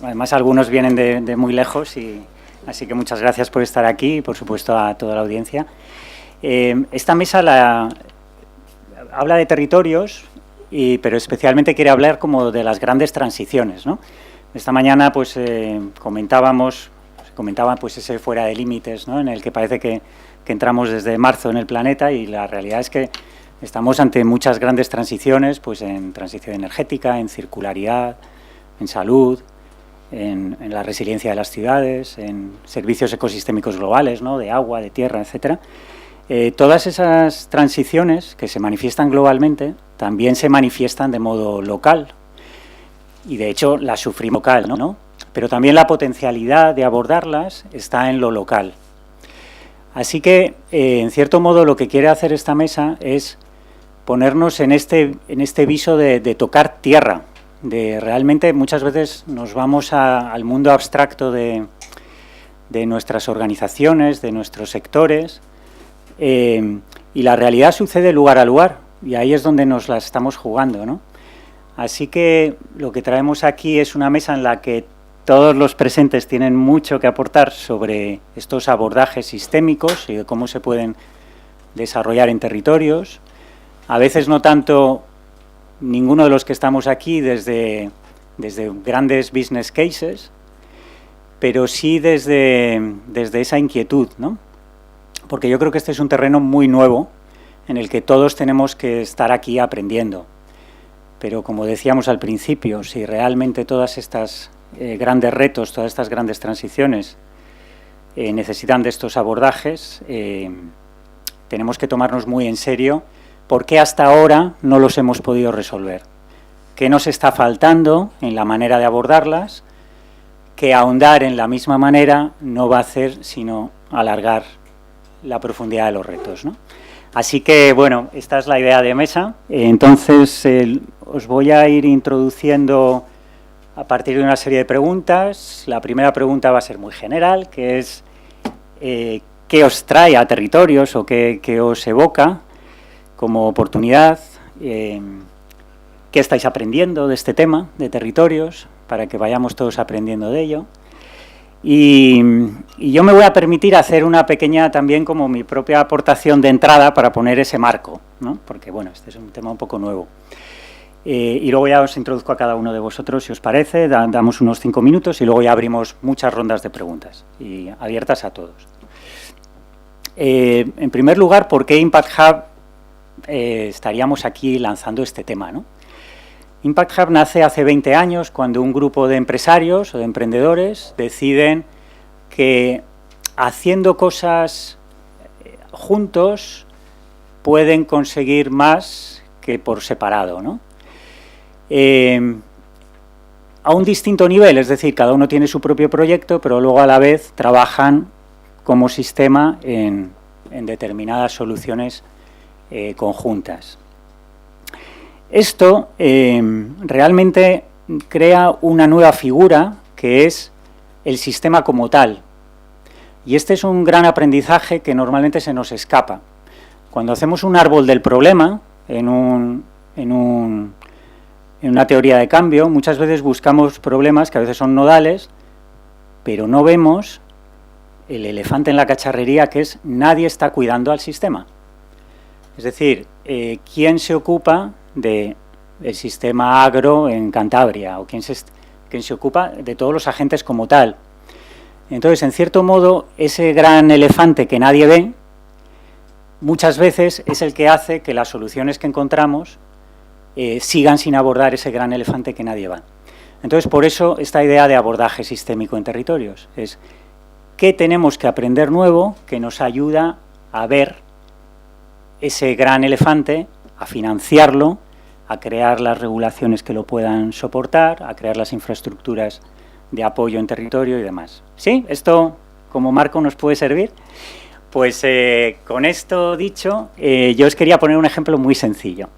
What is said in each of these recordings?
además algunos vienen de muy lejos, así que muchas gracias por estar aquí y, por supuesto, a toda la audiencia. Esta mesa habla de territorios, pero especialmente quiere hablar como de las grandes transiciones, ¿no? Esta mañana pues comentaba pues ese fuera de límites, ¿no?, en el que parece que entramos desde marzo en el planeta, y la realidad es que estamos ante muchas grandes transiciones, pues en transición energética, en circularidad, en salud, en la resiliencia de las ciudades, en servicios ecosistémicos globales, ¿no?, de agua, de tierra, etcétera. Todas esas transiciones que se manifiestan globalmente también se manifiestan de modo local, y de hecho las sufrimos local, ¿no? Pero también la potencialidad de abordarlas está en lo local. Así que, en cierto modo, lo que quiere hacer esta mesa es ponernos en este viso de tocar tierra, de realmente muchas veces nos vamos al mundo abstracto de nuestras organizaciones, de nuestros sectores, y la realidad sucede lugar a lugar, y ahí es donde nos la estamos jugando, ¿no? Así que lo que traemos aquí es una mesa en la que todos los presentes tienen mucho que aportar sobre estos abordajes sistémicos y de cómo se pueden desarrollar en territorios. A veces no tanto ninguno de los que estamos aquí desde grandes business cases, pero sí desde esa inquietud, ¿no? Porque yo creo que este es un terreno muy nuevo en el que todos tenemos que estar aquí aprendiendo. Pero como decíamos al principio, si realmente todas estas grandes retos, todas estas grandes transiciones necesitan de estos abordajes, tenemos que tomarnos muy en serio por qué hasta ahora no los hemos podido resolver. ¿Qué nos está faltando en la manera de abordarlas? Que ahondar en la misma manera no va a hacer sino alargar la profundidad de los retos, ¿no? Así que, bueno, esta es la idea de mesa. Entonces, os voy a ir introduciendo a partir de una serie de preguntas. La primera pregunta va a ser muy general, que es ¿qué os trae a territorios o qué os evoca como oportunidad? ¿Qué estáis aprendiendo de este tema de territorios? Para que vayamos todos aprendiendo de ello. Y yo me voy a permitir hacer una pequeña también como mi propia aportación de entrada para poner ese marco, ¿no? Porque, bueno, este es un tema un poco nuevo. Y luego ya os introduzco a cada uno de vosotros, si os parece, damos unos 5 minutos y luego ya abrimos muchas rondas de preguntas, y abiertas a todos. En primer lugar, ¿por qué Impact Hub estaríamos aquí lanzando este tema, ¿no? Impact Hub nace hace 20 años cuando un grupo de empresarios o de emprendedores deciden que haciendo cosas juntos pueden conseguir más que por separado, ¿no? A un distinto nivel, es decir, cada uno tiene su propio proyecto, pero luego a la vez trabajan como sistema en determinadas soluciones conjuntas. Esto realmente crea una nueva figura que es el sistema como tal. Y este es un gran aprendizaje que normalmente se nos escapa. Cuando hacemos un árbol del problema en una teoría de cambio, muchas veces buscamos problemas que a veces son nodales, pero no vemos el elefante en la cacharrería, que es nadie está cuidando al sistema. Es decir, ¿quién se ocupa del sistema agro en Cantabria? ¿O quién se ocupa de todos los agentes como tal? Entonces, en cierto modo, ese gran elefante que nadie ve, muchas veces es el que hace que las soluciones que encontramos sigan sin abordar ese gran elefante que nadie va. Entonces, por eso, esta idea de abordaje sistémico en territorios es ¿qué tenemos que aprender nuevo que nos ayuda a ver ese gran elefante, a financiarlo, a crear las regulaciones que lo puedan soportar, a crear las infraestructuras de apoyo en territorio y demás? ¿Sí? ¿Esto como marco nos puede servir? Pues con esto dicho, yo os quería poner un ejemplo muy sencillo.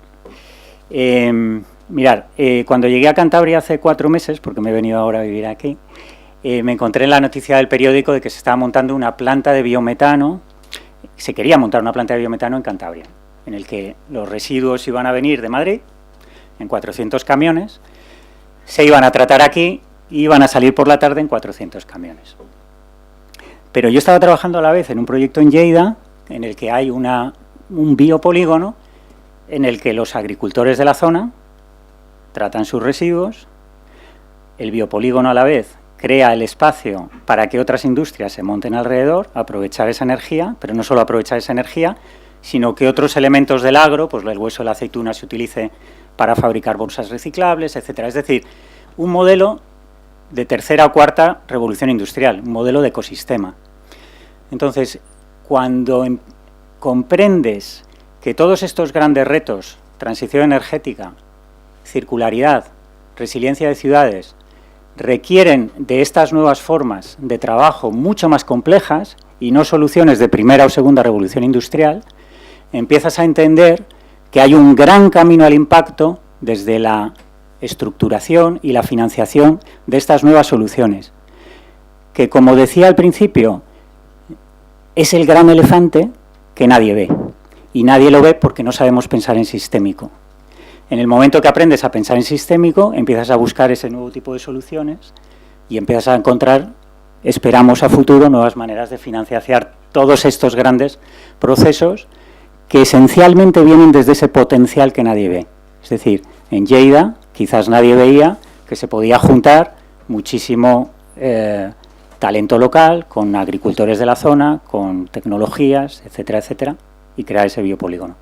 Mirad, cuando llegué a Cantabria hace 4 meses, porque me he venido ahora a vivir aquí, me encontré en la noticia del periódico de que se estaba montando una planta de biometano. Se quería montar una planta de biometano en Cantabria, en el que los residuos iban a venir de Madrid, en 400 camiones, se iban a tratar aquí y van a salir por la tarde en 400 camiones. Pero yo estaba trabajando a la vez en un proyecto en Lleida, en el que hay un biopolígono, en el que los agricultores de la zona tratan sus residuos, el biopolígono a la vez crea el espacio para que otras industrias se monten alrededor, aprovechar esa energía, pero no solo aprovechar esa energía, sino que otros elementos del agro, pues el hueso de la aceituna se utilice para fabricar bolsas reciclables, etcétera. Es decir, un modelo de tercera o cuarta revolución industrial, un modelo de ecosistema. Entonces, cuando comprendes que todos estos grandes retos, transición energética, circularidad, resiliencia de ciudades, requieren de estas nuevas formas de trabajo mucho más complejas y no soluciones de primera o segunda revolución industrial, empiezas a entender que hay un gran camino al impacto desde la estructuración y la financiación de estas nuevas soluciones, que, como decía al principio, es el gran elefante que nadie ve, y nadie lo ve porque no sabemos pensar en sistémico. En el momento que aprendes a pensar en sistémico, empiezas a buscar ese nuevo tipo de soluciones y empiezas a encontrar, esperamos a futuro, nuevas maneras de financiar todos estos grandes procesos que esencialmente vienen desde ese potencial que nadie ve. Es decir, en Lleida quizás nadie veía que se podía juntar muchísimo talento local con agricultores de la zona, con tecnologías, etcétera, etcétera, y crear ese biopolígono.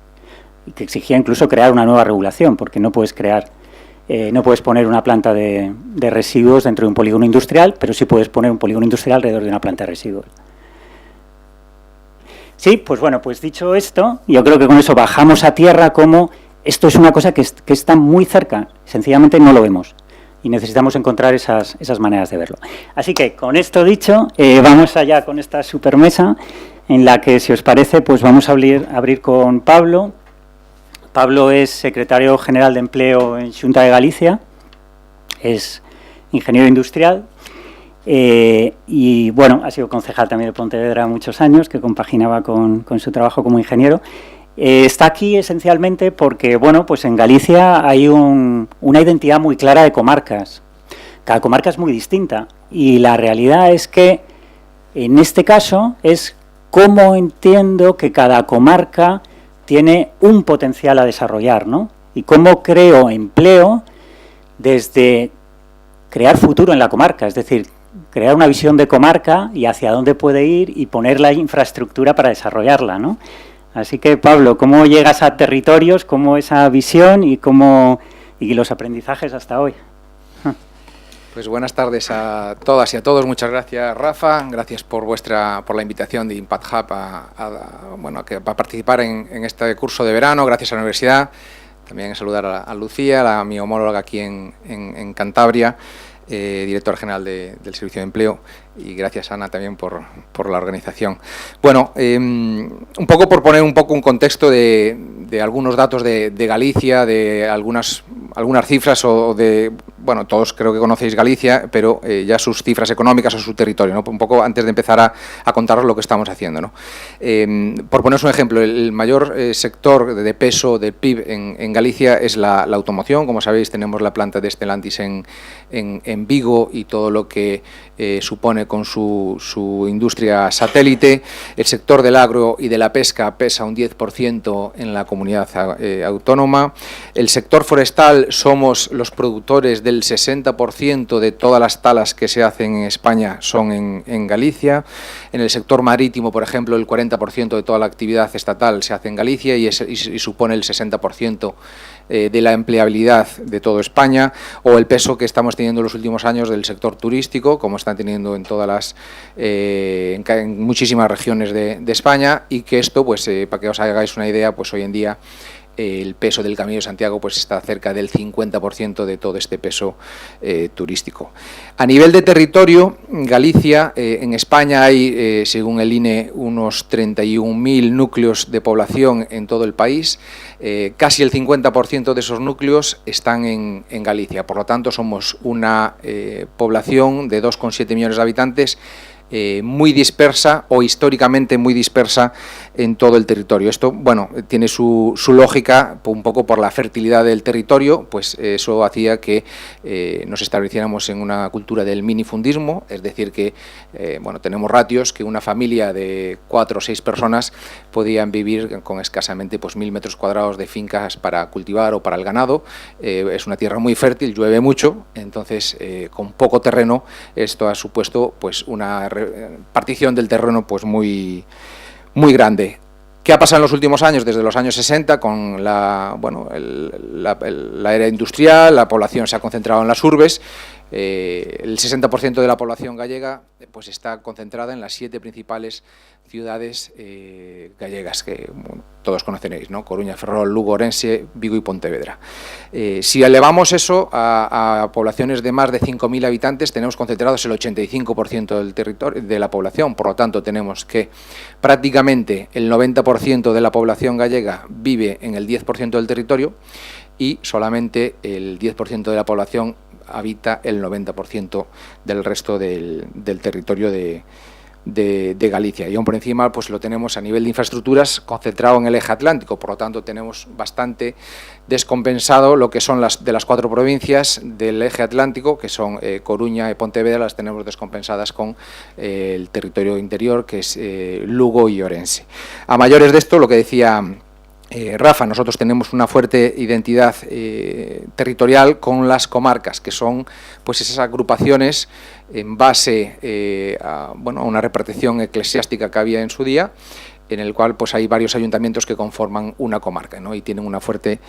Y que exigía incluso crear una nueva regulación, porque no puedes no puedes poner una planta de residuos dentro de un polígono industrial, pero sí puedes poner un polígono industrial alrededor de una planta de residuos. Sí, pues bueno, pues dicho esto, yo creo que con eso bajamos a tierra como esto es una cosa que está muy cerca, sencillamente no lo vemos y necesitamos encontrar esas maneras de verlo. Así que, con esto dicho, vamos allá con esta supermesa en la que, si os parece, pues vamos a abrir con Pablo. Pablo es secretario general de Empleo en Xunta de Galicia, es ingeniero industrial y, bueno, ha sido concejal también de Pontevedra muchos años, que compaginaba con su trabajo como ingeniero. Está aquí esencialmente porque, bueno, pues en Galicia hay una identidad muy clara de comarcas. Cada comarca es muy distinta y la realidad es que, en este caso, es cómo entiendo que cada comarca tiene un potencial a desarrollar, ¿no? Y cómo creo empleo desde crear futuro en la comarca, es decir, crear una visión de comarca y hacia dónde puede ir y poner la infraestructura para desarrollarla, ¿no? Así que, Pablo, ¿cómo llegas a territorios, cómo esa visión y los aprendizajes hasta hoy? Pues buenas tardes a todas y a todos. Muchas gracias, Rafa. Gracias por la invitación de Impact Hub a participar en este curso de verano. Gracias a la universidad. También saludar a Lucía, mi homóloga aquí en Cantabria, directora general del Servicio de Empleo. Y gracias, Ana, también por la organización. Bueno, un poco por poner un contexto de algunos datos de Galicia, de algunas cifras bueno, todos creo que conocéis Galicia, pero ya sus cifras económicas o su territorio, ¿no? Un poco antes de empezar a contaros lo que estamos haciendo, ¿no? Por poneros un ejemplo, el mayor sector de peso del PIB en Galicia es la automoción. Como sabéis, tenemos la planta de Stellantis en Vigo y todo lo que supone con su industria satélite. El sector del agro y de la pesca pesa un 10% en la comunidad autónoma. El sector forestal, somos los productores del 60% de todas las talas que se hacen en España son en Galicia. En el sector marítimo, por ejemplo, el 40% de toda la actividad estatal se hace en Galicia y supone el 60% de la empleabilidad de toda España, o el peso que estamos teniendo en los últimos años del sector turístico, como están teniendo en muchísimas regiones de España, y que esto, pues para que os hagáis una idea, pues hoy en día el peso del Camino de Santiago pues está cerca del 50% de todo este peso turístico. A nivel de territorio, Galicia, en España hay, según el INE, unos 31.000 núcleos de población en todo el país. Casi el 50% de esos núcleos están en Galicia. Por lo tanto, somos una población de 2,7 millones de habitantes muy dispersa o históricamente muy dispersa en todo el territorio. Esto, bueno, tiene su lógica un poco por la fertilidad del territorio, pues eso hacía que nos estableciéramos en una cultura del minifundismo, es decir que, bueno, tenemos ratios que una familia de 4 o 6 personas podían vivir con escasamente pues 1000 metros cuadrados de fincas para cultivar o para el ganado. Es una tierra muy fértil, llueve mucho, entonces con poco terreno esto ha supuesto pues una partición del terreno pues muy grande. ¿Qué ha pasado en los últimos años? Desde los años 60, con la era industrial, la población se ha concentrado en las urbes. El 60% de la población gallega pues está concentrada en las 7 principales ciudades gallegas, que bueno, todos conoceréis, ¿no? Coruña, Ferrol, Lugo, Orense, Vigo y Pontevedra. Si elevamos eso a poblaciones de más de 5.000 habitantes, tenemos concentrados el 85% del territorio de la población. Por lo tanto, tenemos que prácticamente el 90% de la población gallega vive en el 10% del territorio y solamente el 10% de la población habita el 90% del resto del territorio de Galicia. Y aún por encima pues lo tenemos a nivel de infraestructuras concentrado en el eje atlántico, por lo tanto tenemos bastante descompensado lo que son de las 4 provincias del eje atlántico, que son Coruña y Pontevedra, las tenemos descompensadas con el territorio interior, que es Lugo y Orense. A mayores de esto, lo que decía Rafa, nosotros tenemos una fuerte identidad territorial con las comarcas, que son pues esas agrupaciones en base a una repartición eclesiástica que había en su día, en el cual pues hay varios ayuntamientos que conforman una comarca, ¿no? Y tienen una fuerte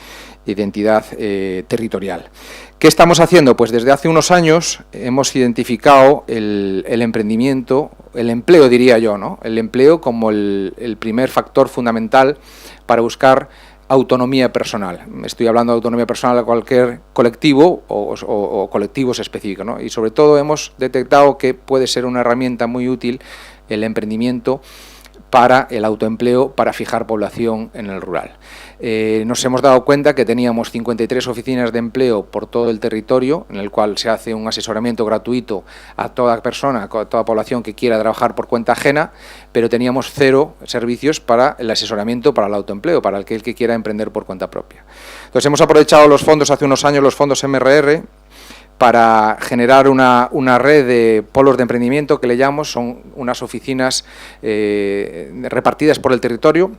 identidad territorial. ¿Qué estamos haciendo? Pues desde hace unos años hemos identificado el emprendimiento, el empleo diría yo, ¿no? El empleo como el primer factor fundamental para buscar autonomía personal. Estoy hablando de autonomía personal a cualquier colectivo o colectivos específicos, ¿no? Y sobre todo hemos detectado que puede ser una herramienta muy útil el emprendimiento para el autoempleo, para fijar población en el rural. Nos hemos dado cuenta que teníamos 53 oficinas de empleo por todo el territorio, en el cual se hace un asesoramiento gratuito a toda persona, a toda población que quiera trabajar por cuenta ajena, pero teníamos 0 servicios para el asesoramiento para el autoempleo, para aquel que quiera emprender por cuenta propia. Entonces hemos aprovechado los fondos, hace unos años los fondos MRR, para generar una red de polos de emprendimiento que le llamamos, son unas oficinas repartidas por el territorio,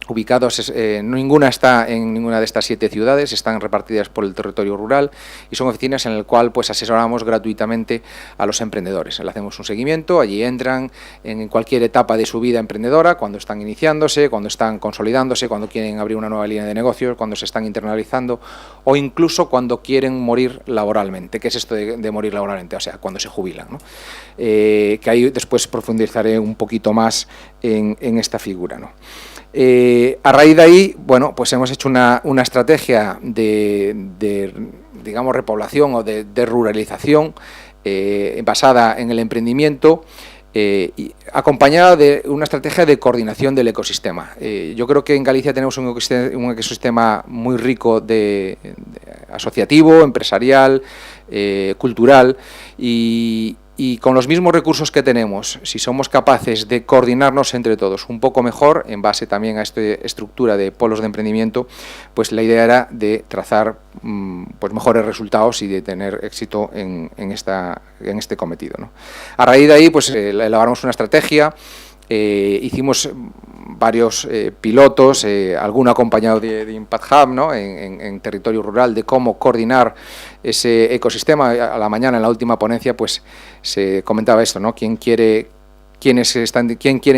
ubicados, ninguna está en ninguna de estas 7 ciudades, están repartidas por el territorio rural y son oficinas en las cuales pues asesoramos gratuitamente a los emprendedores. Le hacemos un seguimiento, allí entran en cualquier etapa de su vida emprendedora, cuando están iniciándose, cuando están consolidándose, cuando quieren abrir una nueva línea de negocios, cuando se están internalizando o incluso cuando quieren morir laboralmente. ¿Qué es esto de morir laboralmente? O sea, cuando se jubilan, ¿no? Que ahí después profundizaré un poquito más en esta figura, ¿no? A raíz de ahí, bueno, pues hemos hecho una estrategia de digamos, repoblación o de ruralización basada en el emprendimiento, acompañada de una estrategia de coordinación del ecosistema. Yo creo que en Galicia tenemos un ecosistema muy rico de asociativo, empresarial, cultural y con los mismos recursos que tenemos, si somos capaces de coordinarnos entre todos un poco mejor, en base también a esta estructura de polos de emprendimiento, pues la idea era de trazar pues mejores resultados y de tener éxito en este cometido, ¿no? A raíz de ahí, pues elaboramos una estrategia, hicimos varios pilotos, alguno acompañado de Impact Hub, ¿no? en territorio rural, de cómo coordinar ese ecosistema. A la mañana, en la última ponencia, pues se comentaba esto, ¿no? Quién quieren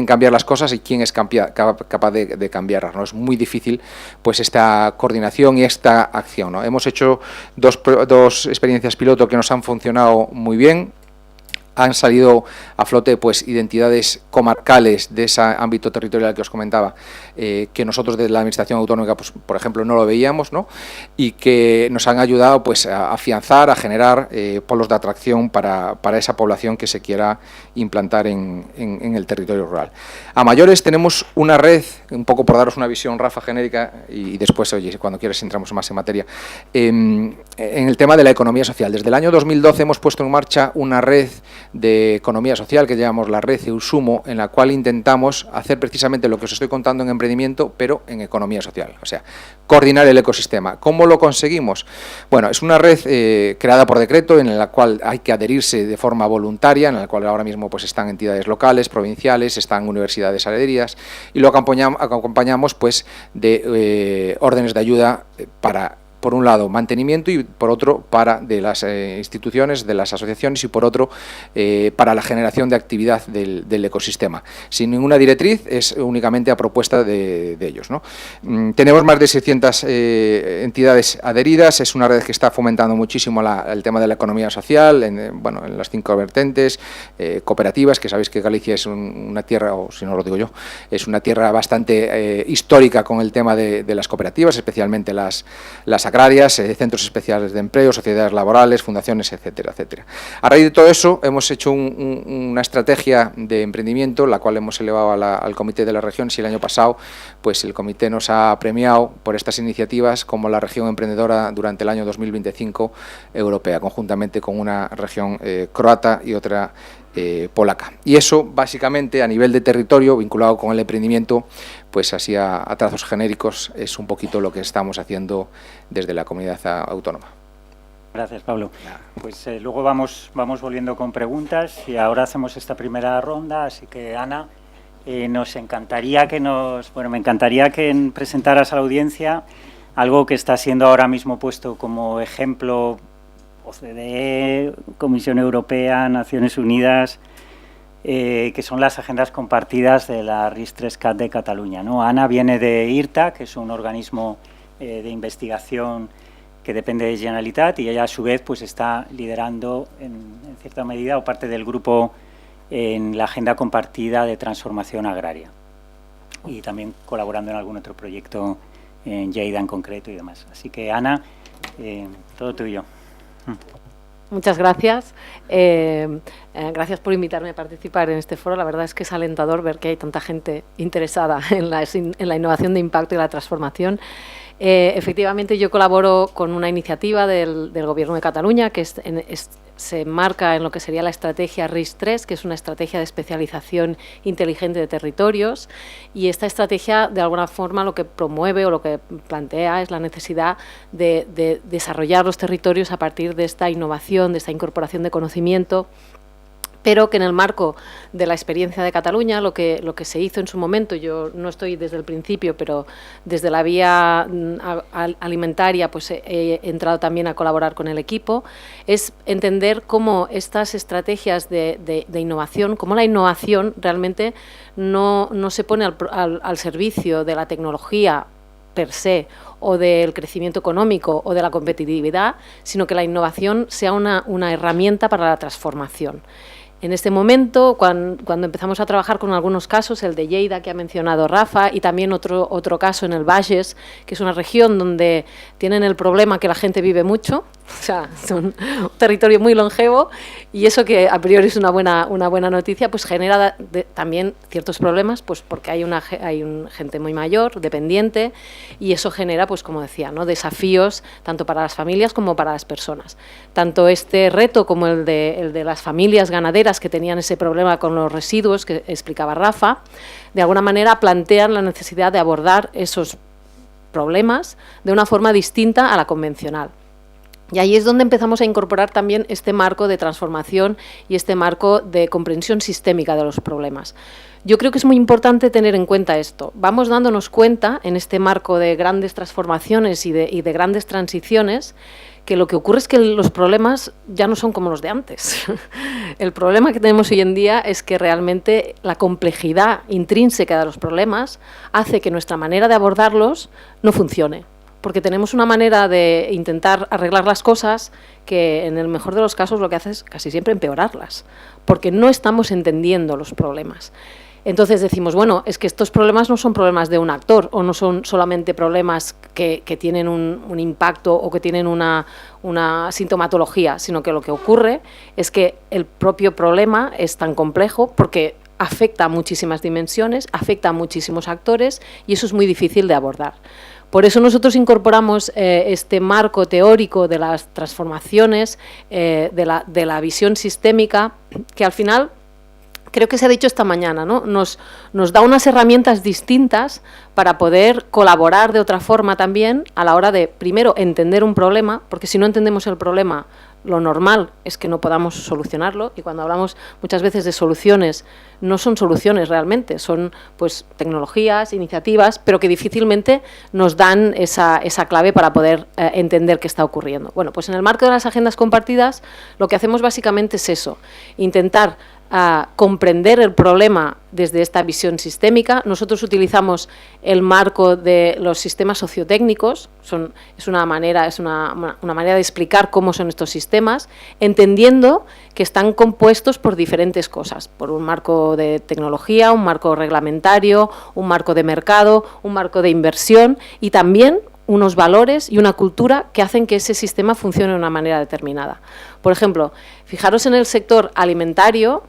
cambiar las cosas y quién es capaz de cambiarlas, ¿no? Es muy difícil pues esta coordinación y esta acción, ¿no? Hemos hecho dos experiencias piloto que nos han funcionado muy bien. Han salido a flote pues identidades comarcales de ese ámbito territorial que os comentaba, que nosotros desde la Administración Autonómica, pues, por ejemplo, no lo veíamos, ¿no? Y que nos han ayudado pues a afianzar, a generar polos de atracción para esa población que se quiera implantar en el territorio rural. A mayores tenemos una red, un poco por daros una visión, Rafa, genérica, y después, oye, cuando quieras entramos más en materia, en el tema de la economía social. Desde el año 2012 hemos puesto en marcha una red de economía social que llamamos la red Eusumo, en la cual intentamos hacer precisamente lo que os estoy contando en emprendimiento, pero en economía social, o sea, coordinar el ecosistema. ¿Cómo lo conseguimos? Bueno, es una red creada por decreto en la cual hay que adherirse de forma voluntaria, en la cual ahora mismo pues están entidades locales, provinciales, están universidades adheridas, y lo acompañamos pues de órdenes de ayuda para, por un lado, mantenimiento y por otro, de las instituciones, de las asociaciones y por otro, para la generación de actividad del ecosistema. Sin ninguna directriz, es únicamente a propuesta de ellos, ¿no? Tenemos más de 600 entidades adheridas, es una red que está fomentando muchísimo el tema de la economía social, en las 5 vertientes, cooperativas, que sabéis que Galicia es una tierra, o si no lo digo yo, es una tierra bastante histórica con el tema de las cooperativas, especialmente las agrarias, centros especiales de empleo, sociedades laborales, fundaciones, etcétera, etcétera. A raíz de todo eso hemos hecho una estrategia de emprendimiento, la cual hemos elevado al Comité de las Regiones, y el año pasado pues el Comité nos ha premiado por estas iniciativas como la región emprendedora durante el año 2025 europea, conjuntamente con una región croata y otra polaca. Y eso, básicamente, a nivel de territorio, vinculado con el emprendimiento, pues así a trazos genéricos, es un poquito lo que estamos haciendo desde la comunidad autónoma. Gracias, Pablo. Pues luego vamos volviendo con preguntas y ahora hacemos esta primera ronda, así que, Ana, nos encantaría me encantaría que presentaras a la audiencia algo que está siendo ahora mismo puesto como ejemplo OCDE, Comisión Europea, Naciones Unidas, que son las agendas compartidas de la RIS3CAT de Cataluña, ¿no? Ana viene de IRTA, que es un organismo de investigación que depende de Generalitat, y ella a su vez pues está liderando en cierta medida o parte del grupo en la agenda compartida de transformación agraria y también colaborando en algún otro proyecto en Lleida en concreto y demás. Así que, Ana, todo tuyo. Muchas gracias. Gracias por invitarme a participar en este foro. La verdad es que es alentador ver que hay tanta gente interesada en la innovación de impacto y la transformación. Efectivamente, yo colaboro con una iniciativa del Gobierno de Cataluña que se enmarca en lo que sería la estrategia RIS3, que es una estrategia de especialización inteligente de territorios, y esta estrategia de alguna forma lo que promueve o lo que plantea es la necesidad de desarrollar los territorios a partir de esta innovación, de esta incorporación de conocimiento, pero que en el marco de la experiencia de Cataluña, lo que se hizo en su momento, yo no estoy desde el principio, pero desde la vía alimentaria pues he entrado también a colaborar con el equipo, es entender cómo estas estrategias de innovación, cómo la innovación realmente no se pone al servicio de la tecnología per se o del crecimiento económico o de la competitividad, sino que la innovación sea una herramienta para la transformación. En este momento, cuando empezamos a trabajar con algunos casos, el de Lleida que ha mencionado Rafa, y también otro caso en el Bages, que es una región donde tienen el problema que la gente vive mucho, o sea, son un territorio muy longevo, y eso que a priori es una buena noticia, pues genera también ciertos problemas, pues porque hay gente muy mayor, dependiente, y eso genera, pues como decía, ¿no?, desafíos tanto para las familias como para las personas. Tanto este reto como el de las familias ganaderas que tenían ese problema con los residuos que explicaba Rafa, de alguna manera plantean la necesidad de abordar esos problemas de una forma distinta a la convencional. Y ahí es donde empezamos a incorporar también este marco de transformación y este marco de comprensión sistémica de los problemas. Yo creo que es muy importante tener en cuenta esto. Vamos dándonos cuenta en este marco de grandes transformaciones y de grandes transiciones que lo que ocurre es que los problemas ya no son como los de antes. El problema que tenemos hoy en día es que realmente la complejidad intrínseca de los problemas hace que nuestra manera de abordarlos no funcione, porque tenemos una manera de intentar arreglar las cosas que en el mejor de los casos lo que hace es casi siempre empeorarlas, porque no estamos entendiendo los problemas. Entonces decimos, bueno, es que estos problemas no son problemas de un actor o no son solamente problemas que tienen un impacto o que tienen una sintomatología, sino que lo que ocurre es que el propio problema es tan complejo porque afecta a muchísimas dimensiones, afecta a muchísimos actores y eso es muy difícil de abordar. Por eso nosotros incorporamos este marco teórico de las transformaciones, de la visión sistémica, que al final, creo que se ha dicho esta mañana, ¿no? Nos da unas herramientas distintas para poder colaborar de otra forma también a la hora de, primero, entender un problema, porque si no entendemos el problema, lo normal es que no podamos solucionarlo, y cuando hablamos muchas veces de soluciones, no son soluciones realmente, son pues tecnologías, iniciativas, pero que difícilmente nos dan esa clave para poder entender qué está ocurriendo. Bueno, pues en el marco de las agendas compartidas, lo que hacemos básicamente es eso, intentar comprender el problema desde esta visión sistémica. Nosotros utilizamos el marco de los sistemas sociotécnicos, es una manera de explicar cómo son estos sistemas, entendiendo que están compuestos por diferentes cosas, por un marco de tecnología, un marco reglamentario, un marco de mercado, un marco de inversión y también unos valores y una cultura que hacen que ese sistema funcione de una manera determinada. Por ejemplo, fijaros en el sector alimentario,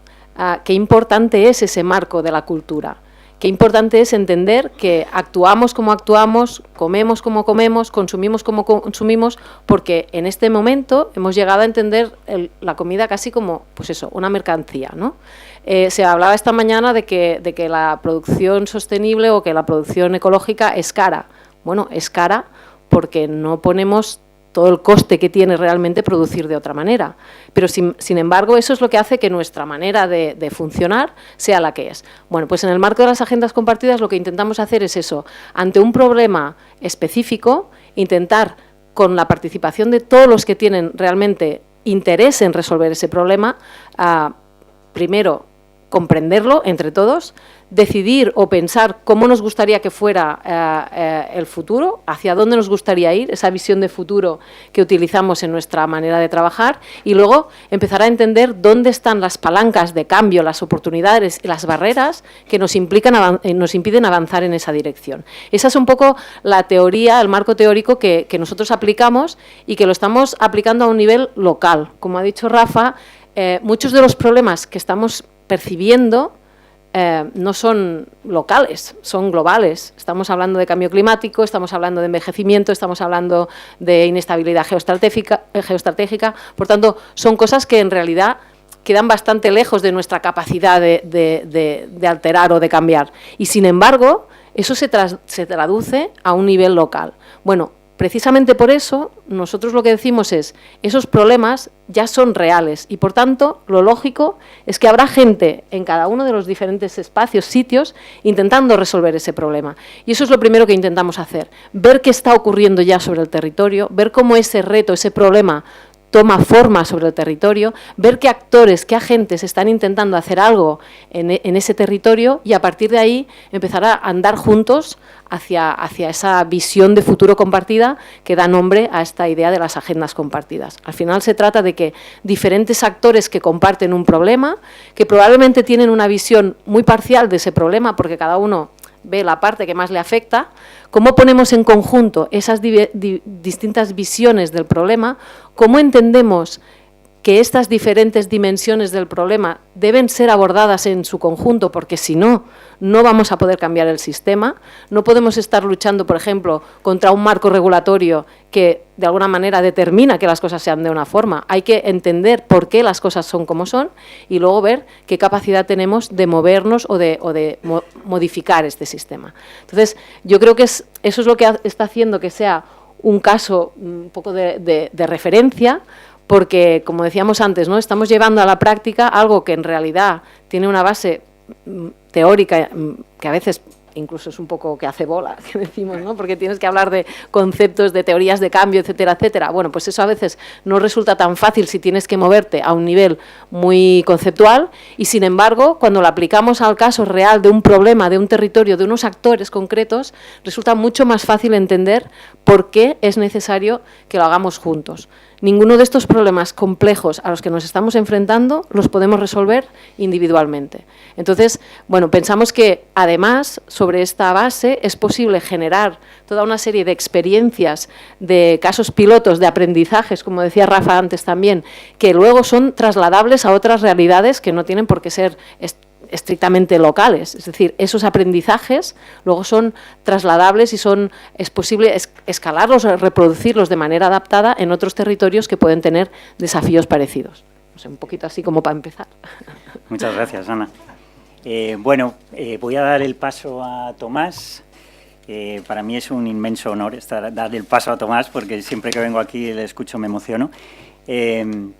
qué importante es ese marco de la cultura, qué importante es entender que actuamos como actuamos, comemos como comemos, consumimos como consumimos, porque en este momento hemos llegado a entender la comida casi como, pues eso, una mercancía, ¿no? Se hablaba esta mañana de que la producción sostenible o que la producción ecológica es cara. Bueno, es cara porque no ponemos todo el coste que tiene realmente producir de otra manera. Pero, sin embargo, eso es lo que hace que nuestra manera de funcionar sea la que es. Bueno, pues en el marco de las agendas compartidas lo que intentamos hacer es eso. Ante un problema específico, intentar, con la participación de todos los que tienen realmente interés en resolver ese problema, primero, comprenderlo entre todos, decidir o pensar cómo nos gustaría que fuera el futuro, hacia dónde nos gustaría ir, esa visión de futuro que utilizamos en nuestra manera de trabajar, y luego empezar a entender dónde están las palancas de cambio, las oportunidades y las barreras que nos impiden avanzar en esa dirección. Esa es un poco la teoría, el marco teórico que nosotros aplicamos y que lo estamos aplicando a un nivel local. Como ha dicho Rafa, muchos de los problemas que estamos percibiendo no son locales, son globales. Estamos hablando de cambio climático, estamos hablando de envejecimiento, estamos hablando de inestabilidad geoestratégica. Por tanto, son cosas que en realidad quedan bastante lejos de nuestra capacidad de alterar o de cambiar. Y sin embargo, eso se traduce a un nivel local. Bueno, precisamente por eso, nosotros lo que decimos es, esos problemas ya son reales y, por tanto, lo lógico es que habrá gente en cada uno de los diferentes espacios, sitios, intentando resolver ese problema. Y eso es lo primero que intentamos hacer, ver qué está ocurriendo ya sobre el territorio, ver cómo ese reto, ese problema toma forma sobre el territorio, ver qué actores, qué agentes están intentando hacer algo en ese territorio y a partir de ahí empezar a andar juntos hacia esa visión de futuro compartida que da nombre a esta idea de las agendas compartidas. Al final se trata de que diferentes actores que comparten un problema, que probablemente tienen una visión muy parcial de ese problema porque cada uno ve la parte que más le afecta, cómo ponemos en conjunto esas distintas visiones del problema, cómo entendemos que estas diferentes dimensiones del problema deben ser abordadas en su conjunto, porque si no, no vamos a poder cambiar el sistema. No podemos estar luchando, por ejemplo, contra un marco regulatorio que de alguna manera determina que las cosas sean de una forma. Hay que entender por qué las cosas son como son y luego ver qué capacidad tenemos de movernos o de modificar este sistema. Entonces, yo creo que eso es lo que está haciendo que sea un caso un poco de referencia, porque, como decíamos antes, ¿no?, estamos llevando a la práctica algo que en realidad tiene una base teórica que a veces incluso es un poco que hace bola, que decimos, ¿no?, porque tienes que hablar de conceptos, de teorías de cambio, etcétera, etcétera. Bueno, pues eso a veces no resulta tan fácil si tienes que moverte a un nivel muy conceptual y, sin embargo, cuando lo aplicamos al caso real de un problema, de un territorio, de unos actores concretos, resulta mucho más fácil entender por qué es necesario que lo hagamos juntos. Ninguno de estos problemas complejos a los que nos estamos enfrentando los podemos resolver individualmente. Entonces, bueno, pensamos que además sobre esta base es posible generar toda una serie de experiencias, de casos pilotos, de aprendizajes, como decía Rafa antes también, que luego son trasladables a otras realidades que no tienen por qué ser estrictamente locales. Es decir, esos aprendizajes luego son trasladables y es posible escalarlos o reproducirlos de manera adaptada en otros territorios que pueden tener desafíos parecidos. No sé, un poquito así como para empezar. Muchas gracias, Ana. Voy a dar el paso a Tomás. Para mí es un inmenso honor dar el paso a Tomás, porque siempre que vengo aquí y le escucho me emociono.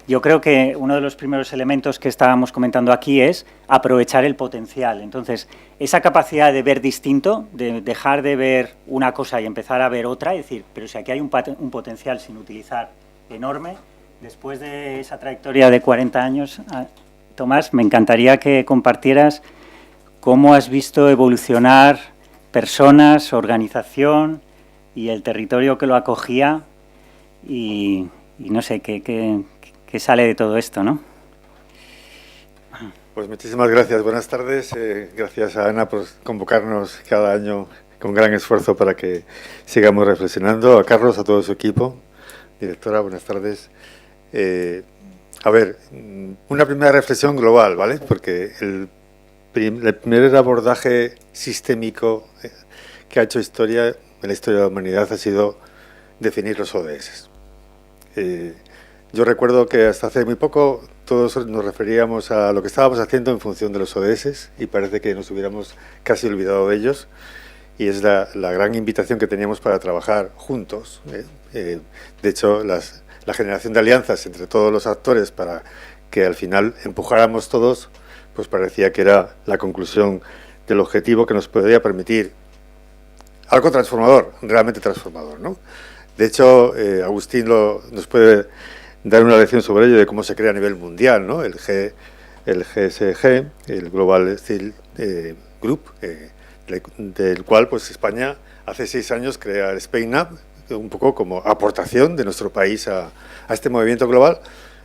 Yo creo que uno de los primeros elementos que estábamos comentando aquí es aprovechar el potencial. Entonces, esa capacidad de ver distinto, de dejar de ver una cosa y empezar a ver otra, y decir, pero si aquí hay un potencial sin utilizar enorme. Después de esa trayectoria de 40 años, Tomás, me encantaría que compartieras cómo has visto evolucionar personas, organización y el territorio que lo acogía y no sé, qué sale de todo esto, ¿no? Pues muchísimas gracias, buenas tardes. Gracias a Ana por convocarnos cada año con gran esfuerzo para que sigamos reflexionando. A Carlos, a todo su equipo. Directora, buenas tardes. A ver, una primera reflexión global, ¿vale? Porque el primer abordaje sistémico que ha hecho historia en la historia de la humanidad ha sido definir los ODS. Yo recuerdo que hasta hace muy poco todos nos referíamos a lo que estábamos haciendo en función de los ODS y parece que nos hubiéramos casi olvidado de ellos, y es la gran invitación que teníamos para trabajar juntos. De hecho, la generación de alianzas entre todos los actores para que al final empujáramos todos, pues parecía que era la conclusión del objetivo que nos podría permitir algo transformador, realmente transformador, ¿no? De hecho, Agustín nos puede dar una lección sobre ello, de cómo se crea a nivel mundial, ¿no? El GSG, el Global Steel Group, del cual pues España hace 6 años crea el Spain Up, un poco como aportación de nuestro país a este movimiento global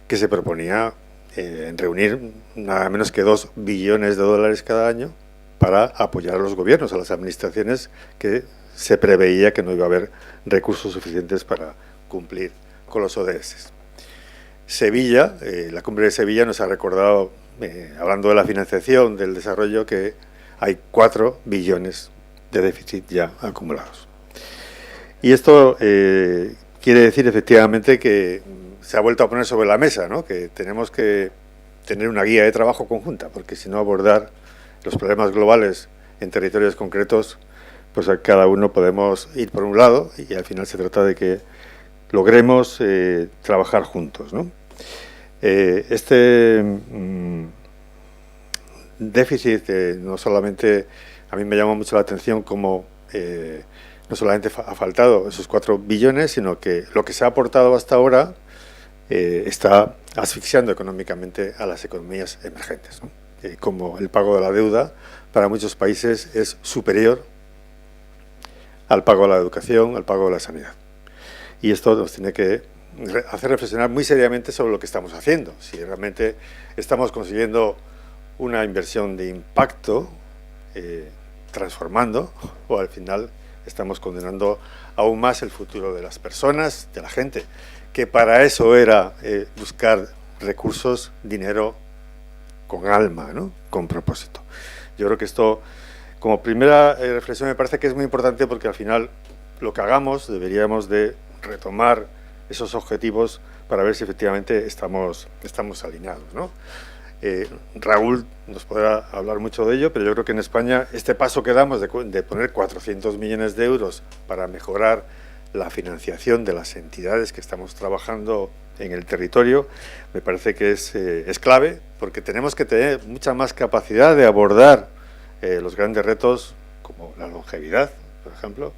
que se proponía en reunir nada menos que 2 billones de dólares cada año para apoyar a los gobiernos, a las administraciones que se preveía que no iba a haber recursos suficientes para cumplir con los ODS. Sevilla, la cumbre de Sevilla nos ha recordado, hablando de la financiación, del desarrollo, que hay 4 billones de déficit ya acumulados. Y esto quiere decir efectivamente que se ha vuelto a poner sobre la mesa, ¿no? Que tenemos que tener una guía de trabajo conjunta, porque si no abordar los problemas globales en territorios concretos, pues a cada uno podemos ir por un lado y al final se trata de que logremos trabajar juntos, ¿no? Este déficit no solamente, a mí me llama mucho la atención como no solamente ha faltado esos 4 billones, sino que lo que se ha aportado hasta ahora está asfixiando económicamente a las economías emergentes, ¿no? Como el pago de la deuda para muchos países es superior al pago de la educación, al pago de la sanidad. Y esto nos tiene que hacer reflexionar muy seriamente sobre lo que estamos haciendo, si realmente estamos consiguiendo una inversión de impacto transformando, o al final estamos condenando aún más el futuro de las personas, de la gente, que para eso era buscar recursos, dinero con alma, ¿no? Con propósito. Yo creo que esto, como primera reflexión, me parece que es muy importante, porque al final lo que hagamos deberíamos de retomar esos objetivos para ver si efectivamente estamos alineados, ¿no? Raúl nos podrá hablar mucho de ello, pero yo creo que en España este paso que damos de poner 400 millones de euros para mejorar la financiación de las entidades que estamos trabajando en el territorio, me parece que es clave, porque tenemos que tener mucha más capacidad de abordar los grandes retos, como la longevidad, por ejemplo,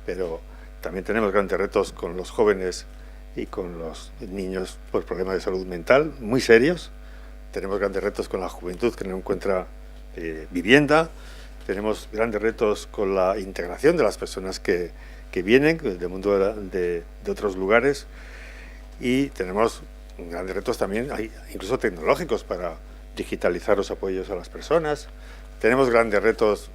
pero también tenemos grandes retos con los jóvenes y con los niños por problemas de salud mental muy serios. Tenemos grandes retos con la juventud que no encuentra vivienda. Tenemos grandes retos con la integración de las personas que vienen del mundo de otros lugares. Y tenemos grandes retos también, incluso tecnológicos, para digitalizar los apoyos a las personas. Tenemos grandes retos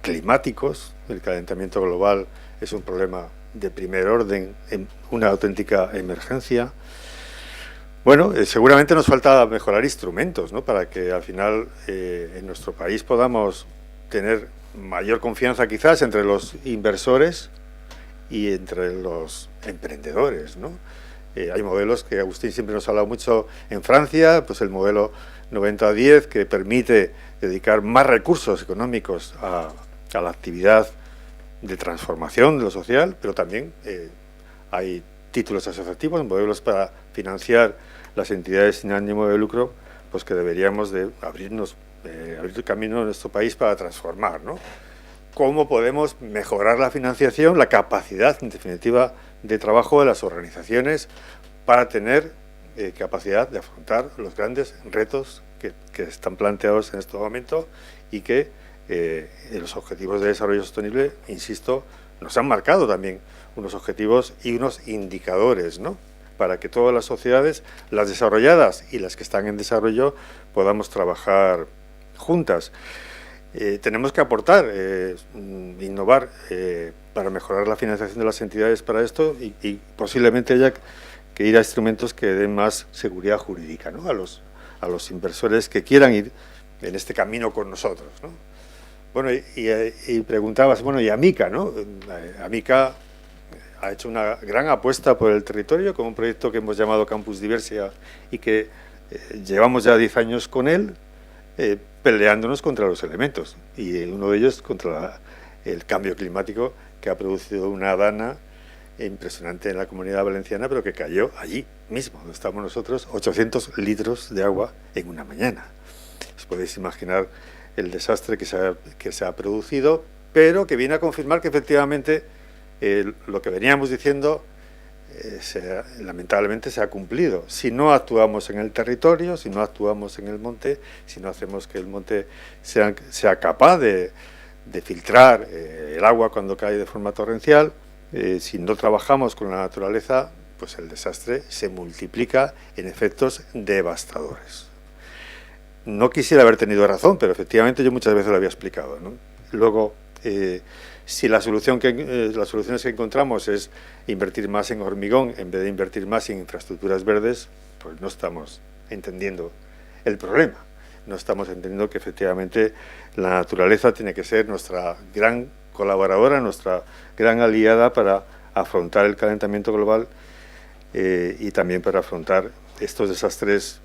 climáticos. El calentamiento global es un problema de primer orden, una auténtica emergencia. Bueno, seguramente nos falta mejorar instrumentos, ¿no? Para que al final en nuestro país podamos tener mayor confianza quizás entre los inversores y entre los emprendedores, ¿no? Hay modelos que Agustín siempre nos ha hablado mucho en Francia, pues el modelo 90-10, que permite dedicar más recursos económicos a la actividad de transformación de lo social, pero también hay títulos asociativos, modelos para financiar las entidades sin ánimo de lucro, pues que deberíamos de abrir camino en nuestro país para transformar, ¿no? ¿Cómo podemos mejorar la financiación, la capacidad, en definitiva, de trabajo de las organizaciones para tener capacidad de afrontar los grandes retos que están planteados en este momento y que los objetivos de desarrollo sostenible, insisto, nos han marcado también unos objetivos y unos indicadores, ¿no? Para que todas las sociedades, las desarrolladas y las que están en desarrollo, podamos trabajar juntas. Tenemos que aportar, innovar para mejorar la financiación de las entidades para esto y posiblemente haya que ir a instrumentos que den más seguridad jurídica, ¿no? a los inversores que quieran ir en este camino con nosotros, ¿no? Bueno, y preguntabas, bueno, y Amica, ¿no? Amica ha hecho una gran apuesta por el territorio con un proyecto que hemos llamado Campus Diversia y que llevamos ya 10 años con él, peleándonos contra los elementos, y uno de ellos contra el cambio climático, que ha producido una dana impresionante en la Comunidad Valenciana, pero que cayó allí mismo, donde estamos nosotros, 800 litros de agua en una mañana. Os podéis imaginar el desastre que se ha producido, pero que viene a confirmar que efectivamente lo que veníamos diciendo lamentablemente se ha cumplido. Si no actuamos en el territorio, si no actuamos en el monte, si no hacemos que el monte sea capaz de filtrar el agua cuando cae de forma torrencial, si no trabajamos con la naturaleza, pues el desastre se multiplica en efectos devastadores. No quisiera haber tenido razón, pero efectivamente yo muchas veces lo había explicado, ¿no? Luego, si las soluciones que encontramos es invertir más en hormigón en vez de invertir más en infraestructuras verdes, pues no estamos entendiendo el problema. No estamos entendiendo que efectivamente la naturaleza tiene que ser nuestra gran colaboradora, nuestra gran aliada para afrontar el calentamiento global y también para afrontar estos desastres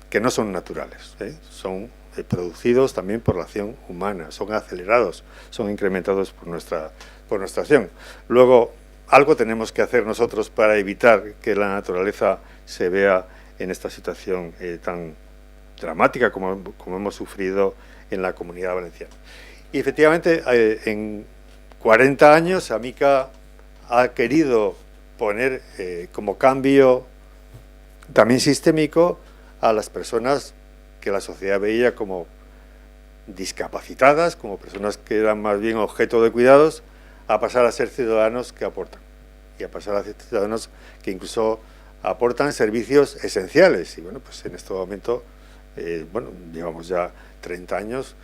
que no son naturales, son producidos también por la acción humana, son acelerados, son incrementados por nuestra acción. Luego, algo tenemos que hacer nosotros para evitar que la naturaleza se vea en esta situación tan dramática como hemos sufrido en la Comunidad Valenciana. Y efectivamente, en 40 años, Amica ha querido poner como cambio también sistémico a las personas que la sociedad veía como discapacitadas, como personas que eran más bien objeto de cuidados, a pasar a ser ciudadanos que aportan, y a pasar a ser ciudadanos que incluso aportan servicios esenciales. Y bueno, pues en este momento, llevamos ya 30 años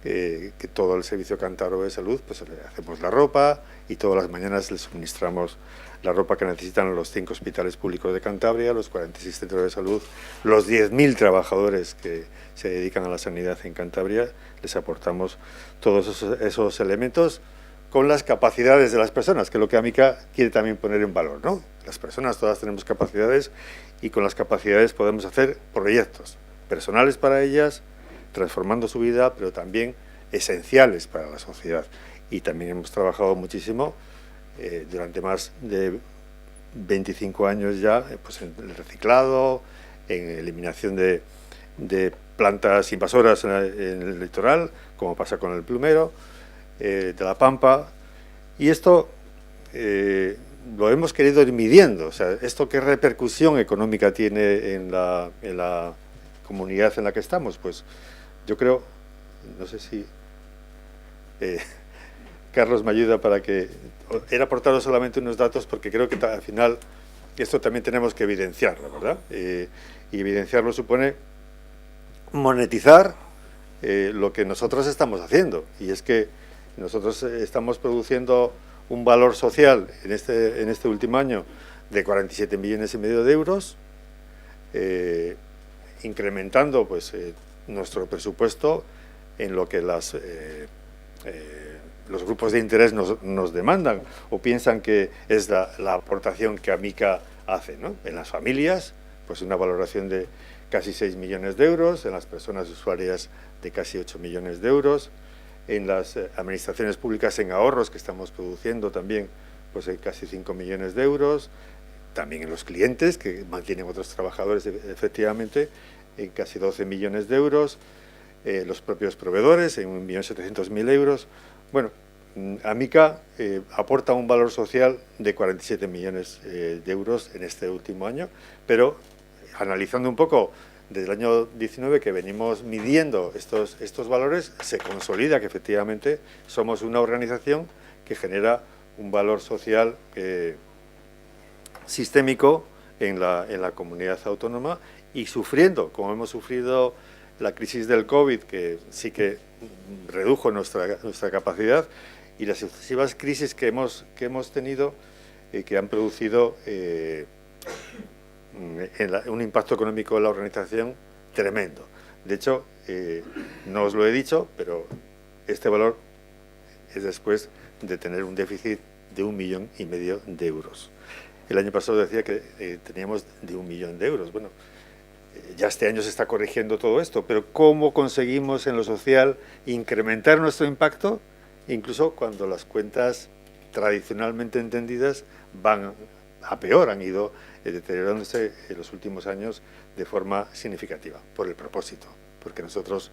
que todo el Servicio Cántabro de Salud, pues le hacemos la ropa y todas las mañanas les suministramos la ropa que necesitan los 5 hospitales públicos de Cantabria, los 46 centros de salud, los 10.000 trabajadores que se dedican a la sanidad en Cantabria, les aportamos todos esos elementos con las capacidades de las personas, que es lo que Amica quiere también poner en valor, ¿no? Las personas todas tenemos capacidades y con las capacidades podemos hacer proyectos personales para ellas, transformando su vida, pero también esenciales para la sociedad. Y también hemos trabajado muchísimo durante más de 25 años ya, pues en el reciclado, en eliminación de plantas invasoras en el litoral, como pasa con el plumero, de la Pampa. Y esto lo hemos querido ir midiendo. O sea, ¿esto qué repercusión económica tiene en la comunidad en la que estamos? Pues yo creo, no sé si Carlos me ayuda para que... Era aportaros solamente unos datos porque creo que al final esto también tenemos que evidenciarlo, ¿verdad? Y evidenciarlo supone monetizar lo que nosotros estamos haciendo. Y es que nosotros estamos produciendo un valor social en este último año de 47,5 millones de euros, incrementando pues, nuestro presupuesto en lo que los grupos de interés nos demandan o piensan que es la aportación que Amica hace, ¿no? En las familias, pues una valoración de casi 6 millones de euros, en las personas usuarias de casi 8 millones de euros, en las administraciones públicas en ahorros que estamos produciendo también, pues casi 5 millones de euros, también en los clientes que mantienen otros trabajadores efectivamente en casi 12 millones de euros, los propios proveedores en 1.700.000 euros. Bueno, Amica aporta un valor social de 47 millones de euros en este último año, pero analizando un poco desde el año 19 que venimos midiendo estos valores, se consolida que efectivamente somos una organización que genera un valor social sistémico en la comunidad autónoma y sufriendo, como hemos sufrido la crisis del COVID, que sí que redujo nuestra capacidad, y las sucesivas crisis que hemos tenido, que han producido un impacto económico en la organización tremendo. De hecho, no os lo he dicho, pero este valor es después de tener un déficit de 1,5 millones de euros. El año pasado decía que teníamos de 1 millón de euros. Bueno, ya este año se está corrigiendo todo esto, pero ¿cómo conseguimos en lo social incrementar nuestro impacto? Incluso cuando las cuentas tradicionalmente entendidas van a peor, han ido deteriorándose en los últimos años de forma significativa, por el propósito, porque nosotros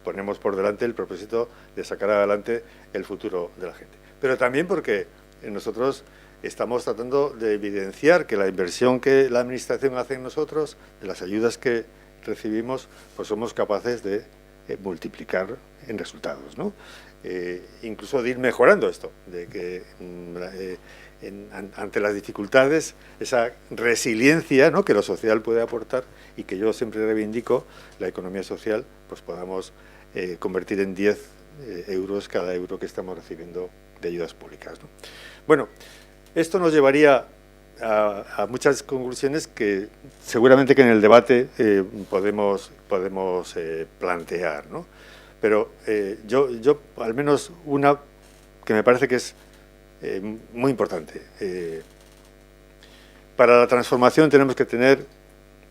ponemos por delante el propósito de sacar adelante el futuro de la gente. Pero también porque nosotros estamos tratando de evidenciar que la inversión que la Administración hace en nosotros, de las ayudas que recibimos, pues somos capaces de multiplicar en resultados, ¿no? Incluso de ir mejorando esto, de que ante las dificultades, esa resiliencia, ¿no?, que lo social puede aportar y que yo siempre reivindico, la economía social, pues podamos convertir en 10 euros cada euro que estamos recibiendo de ayudas públicas, ¿no? Bueno, esto nos llevaría a muchas conclusiones que seguramente que en el debate podemos plantear, ¿no? Pero yo al menos una que me parece que es muy importante. Para la transformación tenemos que tener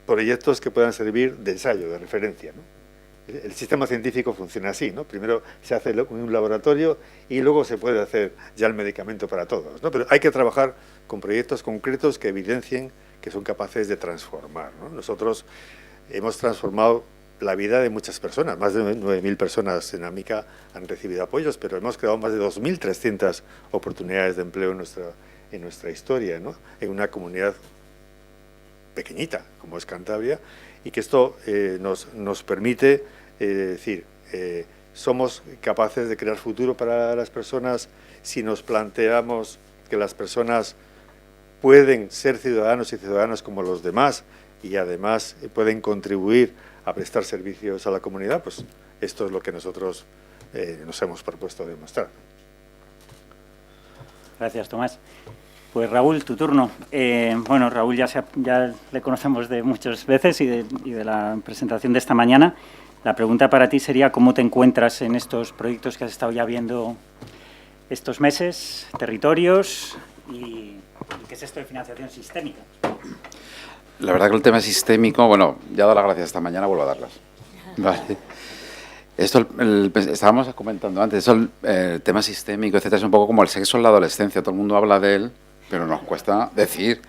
proyectos que puedan servir de ensayo, de referencia, ¿no? El sistema científico funciona así, ¿no? Primero se hace un laboratorio y luego se puede hacer ya el medicamento para todos, ¿no? Pero hay que trabajar con proyectos concretos que evidencien que son capaces de transformar, ¿no? Nosotros hemos transformado la vida de muchas personas, más de 9.000 personas en Amica han recibido apoyos, pero hemos creado más de 2.300 oportunidades de empleo en nuestra historia, ¿no? En una comunidad pequeñita como es Cantabria, y que esto nos permite decir, somos capaces de crear futuro para las personas si nos planteamos que las personas pueden ser ciudadanos y ciudadanas como los demás y además pueden contribuir a prestar servicios a la comunidad. Pues esto es lo que nosotros nos hemos propuesto demostrar. Gracias, Tomás. Pues Raúl, tu turno. Bueno, Raúl ya le conocemos de muchas veces y de la presentación de esta mañana. La pregunta para ti sería ¿cómo te encuentras en estos proyectos que has estado ya viendo estos meses, territorios y qué es esto de financiación sistémica? La verdad que el tema sistémico, bueno, ya he dado las gracias esta mañana, vuelvo a darlas. Vale. Esto, estábamos comentando antes, el tema sistémico, etcétera, es un poco como el sexo en la adolescencia. Todo el mundo habla de él, pero nos cuesta decir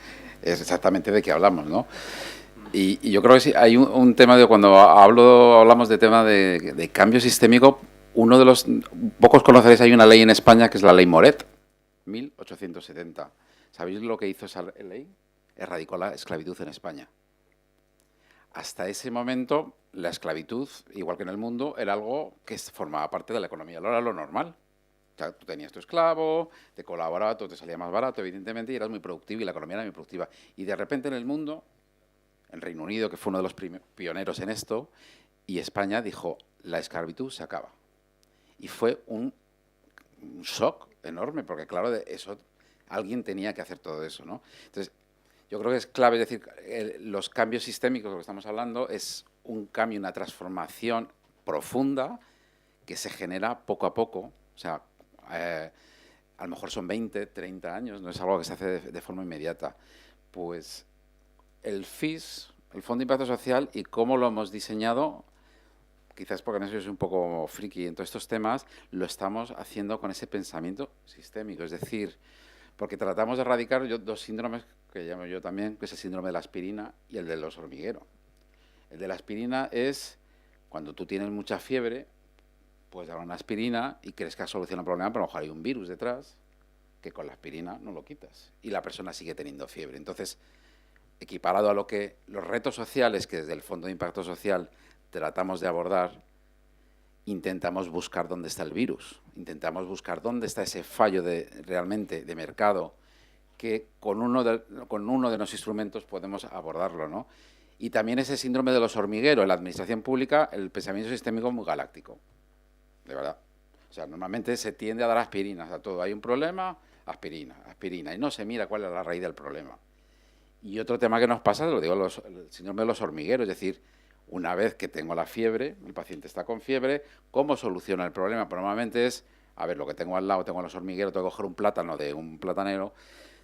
exactamente de qué hablamos, ¿no? Y yo creo que sí, hay un tema de cuando hablamos de tema de cambio sistémico, uno de los pocos conoceréis, hay una ley en España que es la ley Moret, 1870. ¿Sabéis lo que hizo esa ley? Erradicó la esclavitud en España. Hasta ese momento, la esclavitud, igual que en el mundo, era algo que formaba parte de la economía, era lo normal. O sea, tú tenías tu esclavo, te colaboraba, todo te salía más barato, evidentemente, y eras muy productivo y la economía era muy productiva. Y de repente en el mundo, el Reino Unido, que fue uno de los pioneros en esto, y España dijo, la esclavitud se acaba. Y fue un shock enorme, porque claro, de eso alguien tenía que hacer todo eso, ¿no? Entonces, yo yo creo que es clave decir, los cambios sistémicos de lo que estamos hablando es un cambio, una transformación profunda que se genera poco a poco, o sea, a lo mejor son 20, 30 años, no es algo que se hace de forma inmediata. Pues el FIS, el Fondo de Impacto Social, y cómo lo hemos diseñado, quizás porque en eso yo soy un poco friki en todos estos temas, lo estamos haciendo con ese pensamiento sistémico, es decir, porque tratamos de erradicar dos síndromes que llamo yo también, que es el síndrome de la aspirina y el del oso hormiguero. El de la aspirina es cuando tú tienes mucha fiebre, puedes dar una aspirina y crees que has solucionado el problema, pero a lo mejor hay un virus detrás que con la aspirina no lo quitas y la persona sigue teniendo fiebre. Entonces, equiparado a lo que los retos sociales que desde el Fondo de Impacto Social tratamos de abordar, intentamos buscar dónde está el virus, intentamos buscar dónde está ese fallo realmente de mercado que con uno de los instrumentos podemos abordarlo, ¿no? Y también ese síndrome de los hormigueros. En la administración pública el pensamiento sistémico es muy galáctico, de verdad. O sea, normalmente se tiende a dar aspirinas a todo. Hay un problema, aspirina, aspirina, y no se mira cuál es la raíz del problema. Y otro tema que nos pasa, lo digo, el síndrome de los hormigueros, es decir, una vez que tengo la fiebre, el paciente está con fiebre, ¿cómo soluciona el problema? Pues normalmente es, a ver, lo que tengo al lado, tengo los hormigueros, tengo que coger un plátano de un platanero,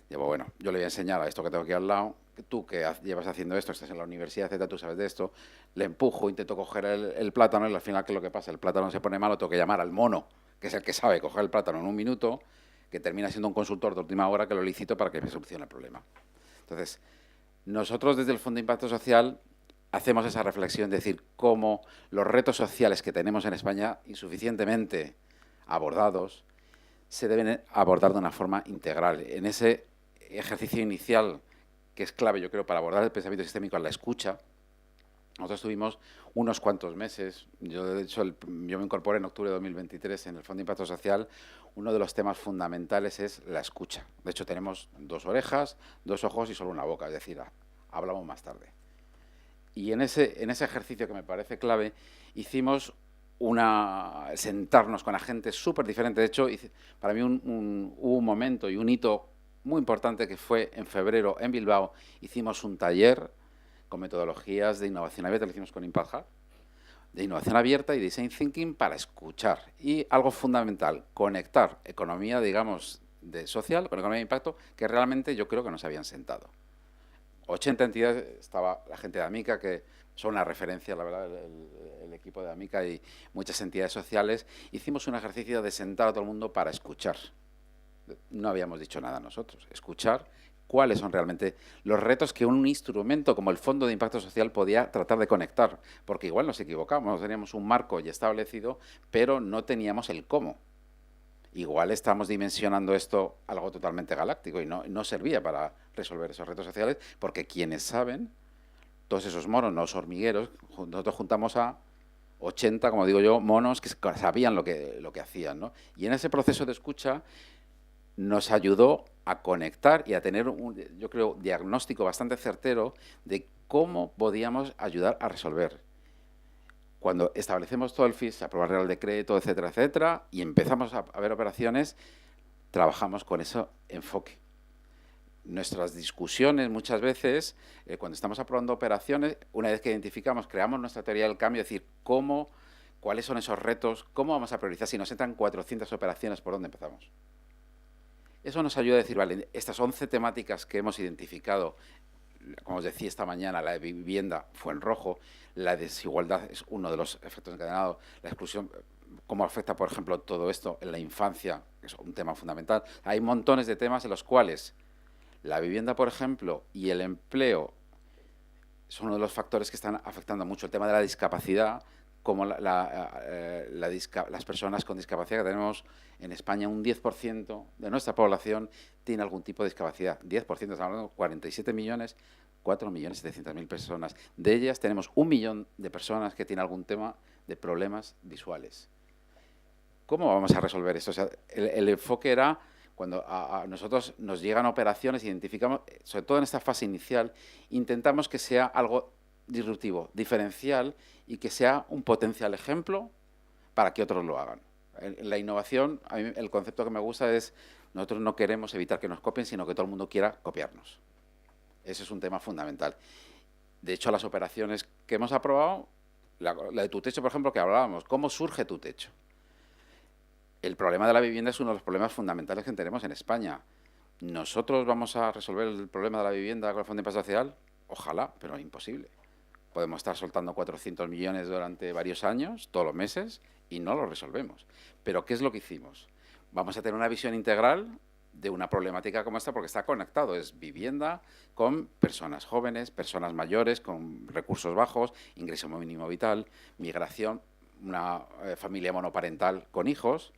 digo, bueno, yo le voy a enseñar a esto que tengo aquí al lado, que tú que llevas haciendo esto, estás en la universidad, etcétera, tú sabes de esto, le empujo, intento coger el plátano y al final, ¿qué es lo que pasa? El plátano se pone malo, tengo que llamar al mono, que es el que sabe coger el plátano en un minuto, que termina siendo un consultor de última hora que lo licito para que me solucione el problema. Entonces, nosotros desde el Fondo de Impacto Social hacemos esa reflexión, de decir, cómo los retos sociales que tenemos en España, insuficientemente abordados, se deben abordar de una forma integral. En ese ejercicio inicial, que es clave, yo creo, para abordar el pensamiento sistémico a la escucha, nosotros tuvimos unos cuantos meses, yo de hecho yo me incorporé en octubre de 2023 en el Fondo de Impacto Social, uno de los temas fundamentales es la escucha. De hecho tenemos 2 orejas, 2 ojos y solo una boca, es decir, hablamos más tarde. Y en ese ejercicio que me parece clave, hicimos sentarnos con la gente súper diferente. De hecho, para mí hubo un momento y un hito muy importante que fue en febrero en Bilbao. Hicimos un taller con metodologías de innovación abierta, lo hicimos con Impact Hub, de innovación abierta y design thinking para escuchar. Y algo fundamental, conectar economía, digamos, social con economía de impacto, que realmente yo creo que no se habían sentado. 80 entidades, estaba la gente de Amica, que son una referencia, la verdad, el equipo de Amica y muchas entidades sociales. Hicimos un ejercicio de sentar a todo el mundo para escuchar. No habíamos dicho nada nosotros. Escuchar cuáles son realmente los retos que un instrumento como el Fondo de Impacto Social podía tratar de conectar. Porque igual nos equivocamos, teníamos un marco ya establecido, pero no teníamos el cómo. Igual estamos dimensionando esto algo totalmente galáctico y no servía para resolver esos retos sociales, porque quienes saben, todos esos monos, los hormigueros, nosotros juntamos a 80, como digo yo, monos que sabían lo que hacían, ¿no? Y en ese proceso de escucha nos ayudó a conectar y a tener yo creo, diagnóstico bastante certero de cómo podíamos ayudar a resolver. Cuando establecemos todo el FIS, aprobar el decreto, etcétera, etcétera, y empezamos a ver operaciones, trabajamos con ese enfoque. Nuestras discusiones muchas veces, cuando estamos aprobando operaciones, una vez que identificamos, creamos nuestra teoría del cambio, es decir, cuáles son esos retos, cómo vamos a priorizar, si nos entran 400 operaciones, ¿por dónde empezamos? Eso nos ayuda a decir, vale, estas 11 temáticas que hemos identificado, como os decía esta mañana, la de vivienda fue en rojo, la desigualdad es uno de los efectos encadenados, la exclusión, cómo afecta, por ejemplo, todo esto en la infancia, que es un tema fundamental. Hay montones de temas en los cuales la vivienda, por ejemplo, y el empleo son uno de los factores que están afectando mucho. El tema de la discapacidad, como las personas con discapacidad, que tenemos en España un 10% de nuestra población tiene algún tipo de discapacidad. 10%, estamos hablando de 47 millones, 4.700.000 personas. De ellas tenemos 1 millón de personas que tienen algún tema de problemas visuales. ¿Cómo vamos a resolver esto? O sea, el enfoque era, cuando a nosotros nos llegan operaciones, identificamos, sobre todo en esta fase inicial, intentamos que sea algo disruptivo, diferencial y que sea un potencial ejemplo para que otros lo hagan. En la innovación, a mí el concepto que me gusta es, nosotros no queremos evitar que nos copien, sino que todo el mundo quiera copiarnos. Ese es un tema fundamental. De hecho, las operaciones que hemos aprobado, la de Tu Techo, por ejemplo, que hablábamos, ¿cómo surge Tu Techo? El problema de la vivienda es uno de los problemas fundamentales que tenemos en España. ¿Nosotros vamos a resolver el problema de la vivienda con el Fondo de Impacto Social? Ojalá, pero es imposible. Podemos estar soltando 400 millones durante varios años, todos los meses, y no lo resolvemos. Pero ¿qué es lo que hicimos? Vamos a tener una visión integral de una problemática como esta, porque está conectado. Es vivienda con personas jóvenes, personas mayores, con recursos bajos, ingreso mínimo vital, migración, una familia monoparental con hijos.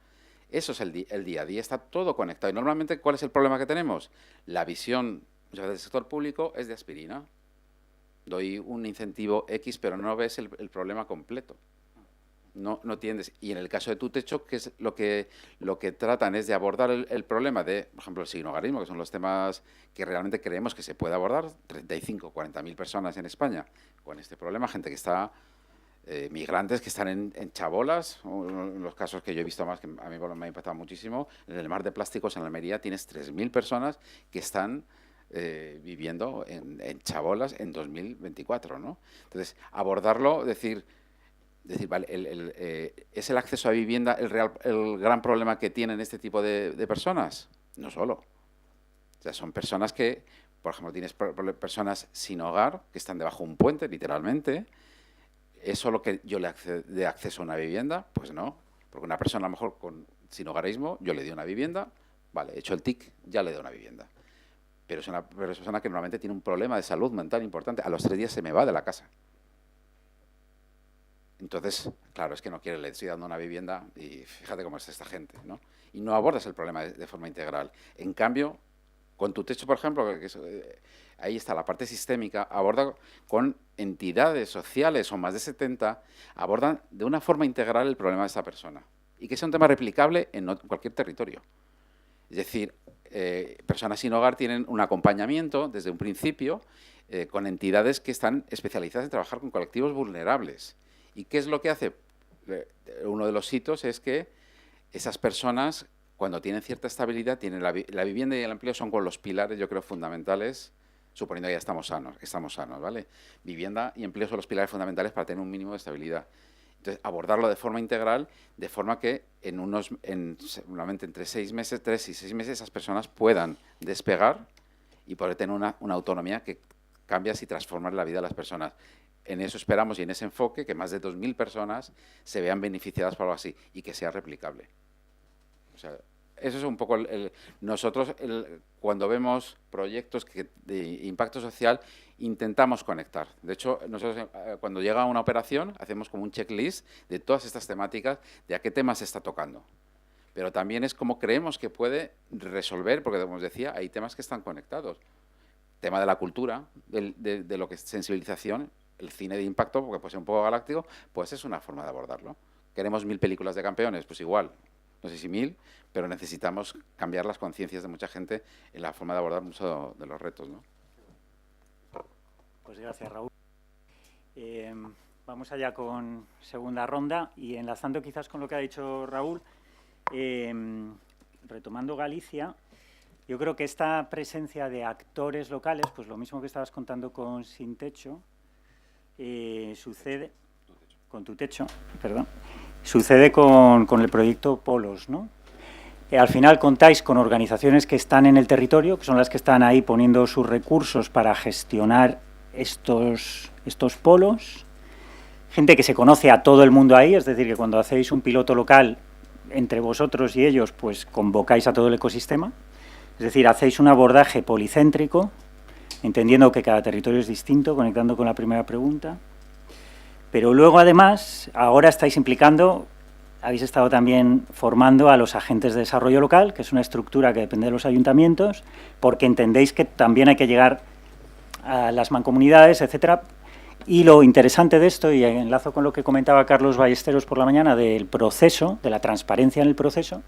Eso es el día a día, está todo conectado. Y normalmente, ¿cuál es el problema que tenemos? La visión muchas veces del sector público es de aspirina. Doy un incentivo X, pero no ves el problema completo. No entiendes. Y en el caso de Tu Techo, que es lo que tratan es de abordar el problema de, por ejemplo, el sinhogarismo, que son los temas que realmente creemos que se puede abordar. 35, 40.000 personas en España con este problema, gente que está... migrantes que están en chabolas, en los casos que yo he visto más, que a mí me ha impactado muchísimo, en el mar de plásticos en Almería tienes 3.000 personas que están viviendo en chabolas en 2024, ¿no? Entonces, abordarlo, decir vale, ¿es el acceso a vivienda el gran problema que tienen este tipo de personas? No solo. O sea, son personas que, por ejemplo, tienes personas sin hogar, que están debajo de un puente, literalmente. ¿Es solo que yo le dé acceso a una vivienda? Pues no, porque una persona a lo mejor sin hogarismo, yo le doy una vivienda, vale, he hecho el TIC, ya le doy una vivienda. Pero es una persona que normalmente tiene un problema de salud mental importante, a los 3 días se me va de la casa. Entonces, claro, es que no quiere, le estoy dando una vivienda y fíjate cómo es esta gente, ¿no? Y no abordas el problema de forma integral. En cambio, con Tu Techo, por ejemplo, ahí está la parte sistémica, aborda con entidades sociales, o más de 70, abordan de una forma integral el problema de esta persona. Y que sea un tema replicable en cualquier territorio. Es decir, personas sin hogar tienen un acompañamiento desde un principio con entidades que están especializadas en trabajar con colectivos vulnerables. ¿Y qué es lo que hace? Uno de los hitos es que esas personas, cuando tienen cierta estabilidad, tienen la vivienda y el empleo son con los pilares, yo creo, fundamentales, suponiendo que ya estamos sanos, ¿vale? Vivienda y empleo son los pilares fundamentales para tener un mínimo de estabilidad. Entonces, abordarlo de forma integral, de forma que seguramente entre 3 y 6 meses, esas personas puedan despegar y poder tener una autonomía que cambia y transforma la vida de las personas. En eso esperamos y en ese enfoque que más de 2.000 personas se vean beneficiadas por algo así y que sea replicable. O sea, eso es un poco nosotros cuando vemos proyectos de impacto social intentamos conectar. De hecho, nosotros cuando llega una operación hacemos como un checklist de todas estas temáticas, de a qué temas se está tocando. Pero también es como creemos que puede resolver, porque como os decía, hay temas que están conectados. Tema de la cultura, de lo que es sensibilización, el cine de impacto, porque puede ser un poco galáctico, pues es una forma de abordarlo. ¿Queremos 1.000 películas de campeones? Pues igual, no sé si 1.000, pero necesitamos cambiar las conciencias de mucha gente en la forma de abordar muchos de los retos, ¿no? Pues gracias, Raúl. Vamos allá con segunda ronda y enlazando quizás con lo que ha dicho Raúl, retomando Galicia, yo creo que esta presencia de actores locales, pues lo mismo que estabas contando con Sin Techo, sucede con Tu Techo, perdón, sucede con el proyecto Polos, ¿no? Al final contáis con organizaciones que están en el territorio, que son las que están ahí poniendo sus recursos para gestionar estos polos, gente que se conoce a todo el mundo ahí, es decir, que cuando hacéis un piloto local entre vosotros y ellos, pues convocáis a todo el ecosistema, es decir, hacéis un abordaje policéntrico, entendiendo que cada territorio es distinto, conectando con la primera pregunta, pero luego además, ahora estáis implicando, habéis estado también formando a los agentes de desarrollo local, que es una estructura que depende de los ayuntamientos, porque entendéis que también hay que llegar a las mancomunidades, etcétera. Y lo interesante de esto, y enlazo con lo que comentaba Carlos Ballesteros por la mañana, del proceso, de la transparencia en el proceso,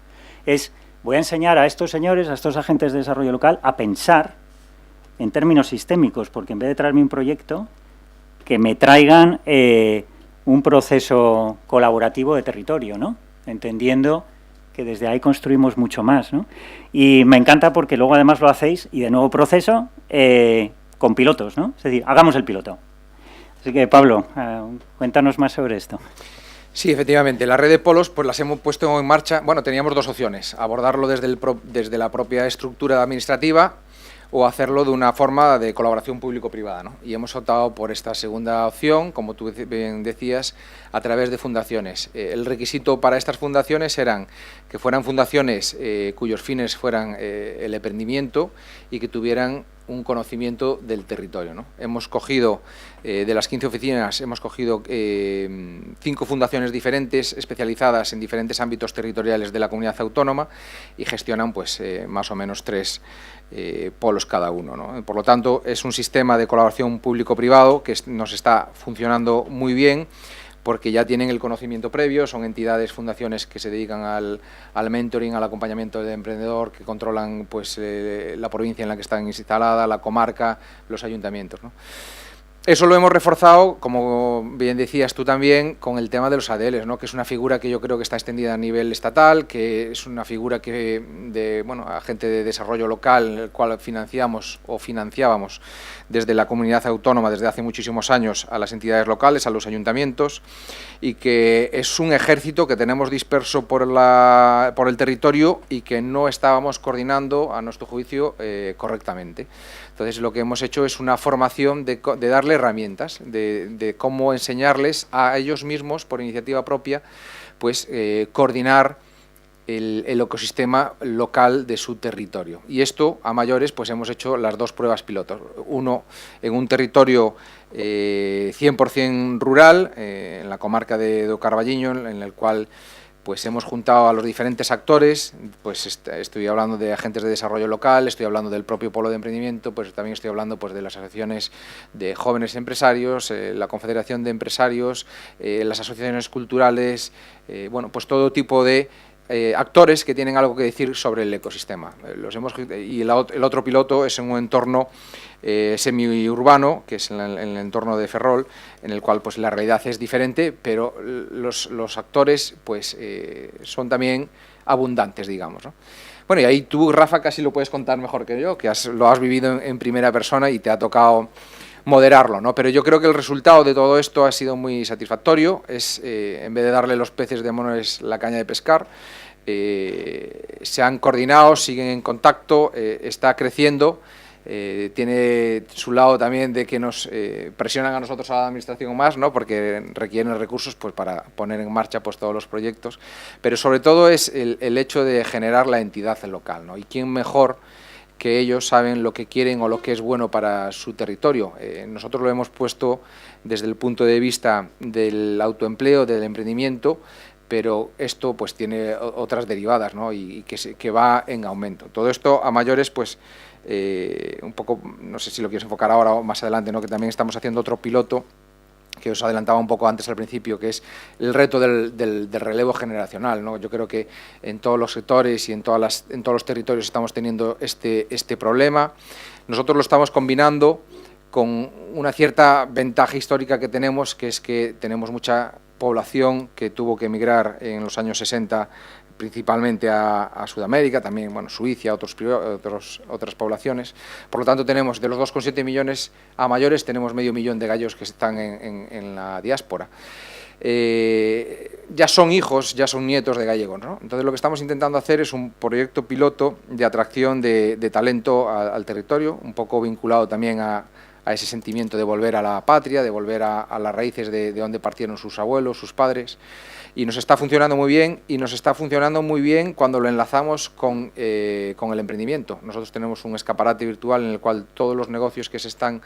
es, voy a enseñar a estos señores, a estos agentes de desarrollo local, a pensar en términos sistémicos, porque en vez de traerme un proyecto, que me traigan un proceso colaborativo de territorio, ¿no? Entendiendo que desde ahí construimos mucho más, ¿no? Y me encanta porque luego además lo hacéis, y de nuevo proceso, con pilotos, ¿no? Es decir, hagamos el piloto. Así que, Pablo, cuéntanos más sobre esto. Sí, efectivamente, la red de polos pues las hemos puesto en marcha. Bueno, teníamos dos opciones, abordarlo desde la propia estructura administrativa o hacerlo de una forma de colaboración público-privada, ¿no? Y hemos optado por esta segunda opción, como tú bien decías, a través de fundaciones. El requisito para estas fundaciones eran que fueran fundaciones cuyos fines fueran el emprendimiento y que tuvieran un conocimiento del territorio, ¿no? Hemos cogido, de las 15 oficinas, hemos cogido 5 fundaciones diferentes, especializadas en diferentes ámbitos territoriales de la comunidad autónoma y gestionan pues más o menos 3 polos cada uno, ¿no? Por lo tanto, es un sistema de colaboración público-privado que nos está funcionando muy bien, porque ya tienen el conocimiento previo, son entidades, fundaciones que se dedican al mentoring, al acompañamiento del emprendedor, que controlan pues la provincia en la que están instalada, la comarca, los ayuntamientos, ¿no? Eso lo hemos reforzado, como bien decías tú también, con el tema de los ADLs, ¿no? Que es una figura que yo creo que está extendida a nivel estatal, que es una figura que de agente de desarrollo local, el cual financiábamos desde la comunidad autónoma desde hace muchísimos años a las entidades locales, a los ayuntamientos, y que es un ejército que tenemos disperso por el territorio y que no estábamos coordinando, a nuestro juicio, correctamente. Entonces, lo que hemos hecho es una formación de darle herramientas, de cómo enseñarles a ellos mismos, por iniciativa propia, pues coordinar el ecosistema local de su territorio. Y esto, a mayores, pues hemos hecho las 2 pruebas pilotos. Uno en un territorio 100% rural, en la comarca de Carballiño, en el cual pues hemos juntado a los diferentes actores, pues estoy hablando de agentes de desarrollo local, estoy hablando del propio polo de emprendimiento, pues también estoy hablando pues de las asociaciones de jóvenes empresarios, la Confederación de Empresarios, las asociaciones culturales, bueno, pues todo tipo de actores que tienen algo que decir sobre el ecosistema. Y el otro piloto es en un entorno semiurbano, que es en el entorno de Ferrol, en el cual pues la realidad es diferente, pero los actores pues son también abundantes, digamos, ¿no? Bueno, y ahí tú, Rafa, casi lo puedes contar mejor que yo, que lo has vivido en primera persona y te ha tocado moderarlo, ¿no? Pero yo creo que el resultado de todo esto ha sido muy satisfactorio. En vez de darle los peces de mono, es la caña de pescar. Se han coordinado, siguen en contacto, está creciendo. Tiene su lado también de que nos presionan a nosotros, a la administración, más, ¿no? Porque requieren recursos pues para poner en marcha pues todos los proyectos, pero sobre todo es el hecho de generar la entidad local, ¿no? Y quién mejor que ellos saben lo que quieren o lo que es bueno para su territorio. Nosotros lo hemos puesto desde el punto de vista del autoempleo, del emprendimiento, pero esto pues tiene otras derivadas, ¿no? Y que va en aumento. Todo esto a mayores, pues un poco, no sé si lo quieres enfocar ahora o más adelante, ¿no? Que también estamos haciendo otro piloto que os adelantaba un poco antes al principio, que es el reto del relevo generacional, ¿no? Yo creo que en todos los sectores y en todos los territorios estamos teniendo este problema. Nosotros lo estamos combinando con una cierta ventaja histórica que tenemos, que es que tenemos mucha población que tuvo que emigrar en los años 60 principalmente a Sudamérica, también bueno, Suiza, otras poblaciones. Por lo tanto, tenemos de los 2,7 millones a mayores, tenemos medio millón de gallegos que están en la diáspora. Ya son hijos, ya son nietos de gallegos, ¿no? Entonces, lo que estamos intentando hacer es un proyecto piloto de atracción de talento al territorio, un poco vinculado también a ese sentimiento de volver a la patria, de volver a las raíces de donde partieron sus abuelos, sus padres. Y nos está funcionando muy bien, y nos está funcionando muy bien cuando lo enlazamos con el emprendimiento. Nosotros tenemos un escaparate virtual en el cual todos los negocios que se están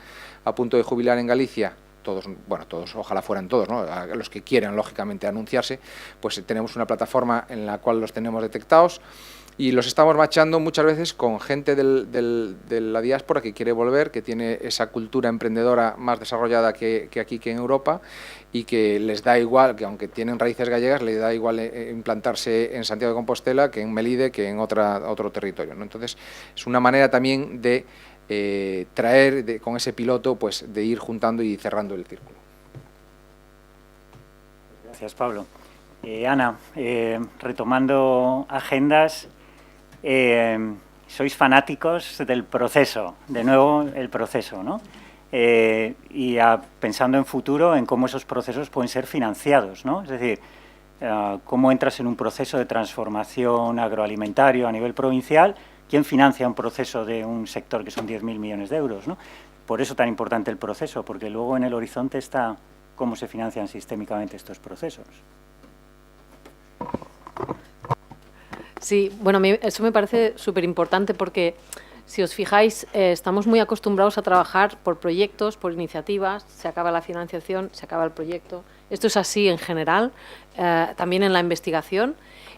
a punto de jubilar en Galicia, todos, ojalá fueran todos, ¿no? A los que quieran, lógicamente, anunciarse, pues tenemos una plataforma en la cual los tenemos detectados y los estamos machando muchas veces con gente de la diáspora que quiere volver, que tiene esa cultura emprendedora más desarrollada que aquí, que en Europa, y que les da igual, que aunque tienen raíces gallegas, les da igual implantarse en Santiago de Compostela que en Melide, que en otro territorio, ¿no? Entonces, es una manera también de traer con ese piloto, pues de ir juntando y cerrando el círculo. Gracias, Pablo. Ana, retomando agendas, sois fanáticos del proceso, de nuevo el proceso, ¿no? Pensando en futuro, en cómo esos procesos pueden ser financiados, ¿no? Es decir, cómo entras en un proceso de transformación agroalimentario a nivel provincial, ¿quién financia un proceso de un sector que son 10.000 millones de euros, ¿no? Por eso tan importante el proceso, porque luego en el horizonte está cómo se financian sistémicamente estos procesos. Sí, bueno, eso me parece súper importante porque, si os fijáis, estamos muy acostumbrados a trabajar por proyectos, por iniciativas, se acaba la financiación, se acaba el proyecto. Esto es así en general, también en la investigación,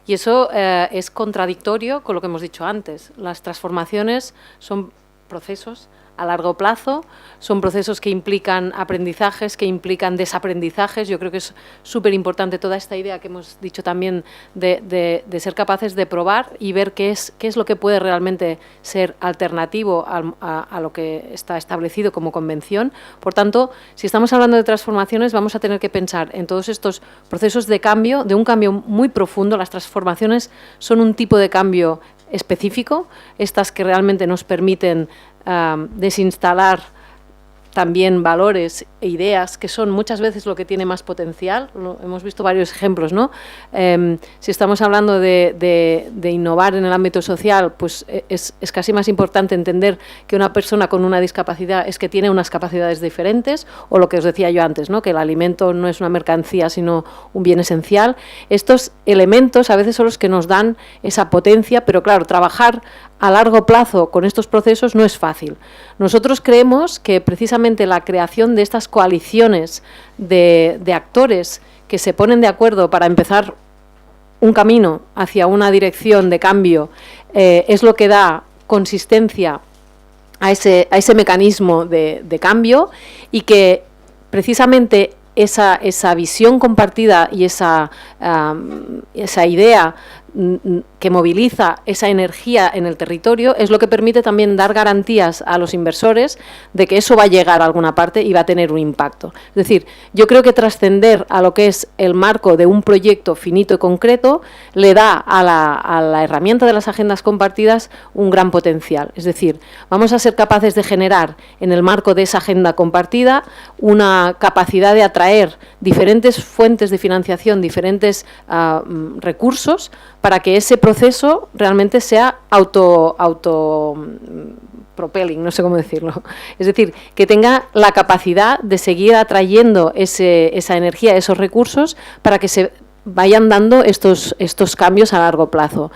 y eso es contradictorio con lo que hemos dicho antes. Las transformaciones son procesos a largo plazo, son procesos que implican aprendizajes, que implican desaprendizajes. Yo creo que es súper importante toda esta idea que hemos dicho también de ser capaces de probar y ver qué es lo que puede realmente ser alternativo a lo que está establecido como convención. Por tanto, si estamos hablando de transformaciones, vamos a tener que pensar en todos estos procesos de cambio, de un cambio muy profundo. Las transformaciones son un tipo de cambio específico, estas que realmente nos permiten desinstalar también valores e ideas que son muchas veces lo que tiene más potencial. Hemos visto varios ejemplos, ¿no? Si estamos hablando de innovar en el ámbito social, pues es casi más importante entender que una persona con una discapacidad es que tiene unas capacidades diferentes, o lo que os decía yo antes, ¿no? Que el alimento no es una mercancía sino un bien esencial. Estos elementos a veces son los que nos dan esa potencia, pero claro, trabajar a largo plazo con estos procesos no es fácil. Nosotros creemos que precisamente la creación de estas coaliciones de actores que se ponen de acuerdo para empezar un camino hacia una dirección de cambio es lo que da consistencia a ese mecanismo de cambio, y que precisamente esa visión compartida y esa idea que moviliza esa energía en el territorio es lo que permite también dar garantías a los inversores de que eso va a llegar a alguna parte y va a tener un impacto. Es decir, yo creo que trascender a lo que es el marco de un proyecto finito y concreto le da a la herramienta de las agendas compartidas un gran potencial. Es decir, vamos a ser capaces de generar en el marco de esa agenda compartida una capacidad de atraer diferentes fuentes de financiación, diferentes recursos, para que ese proceso realmente sea propelling, no sé cómo decirlo. Es decir, que tenga la capacidad de seguir atrayendo esa energía, esos recursos, para que se vayan dando estos cambios a largo plazo.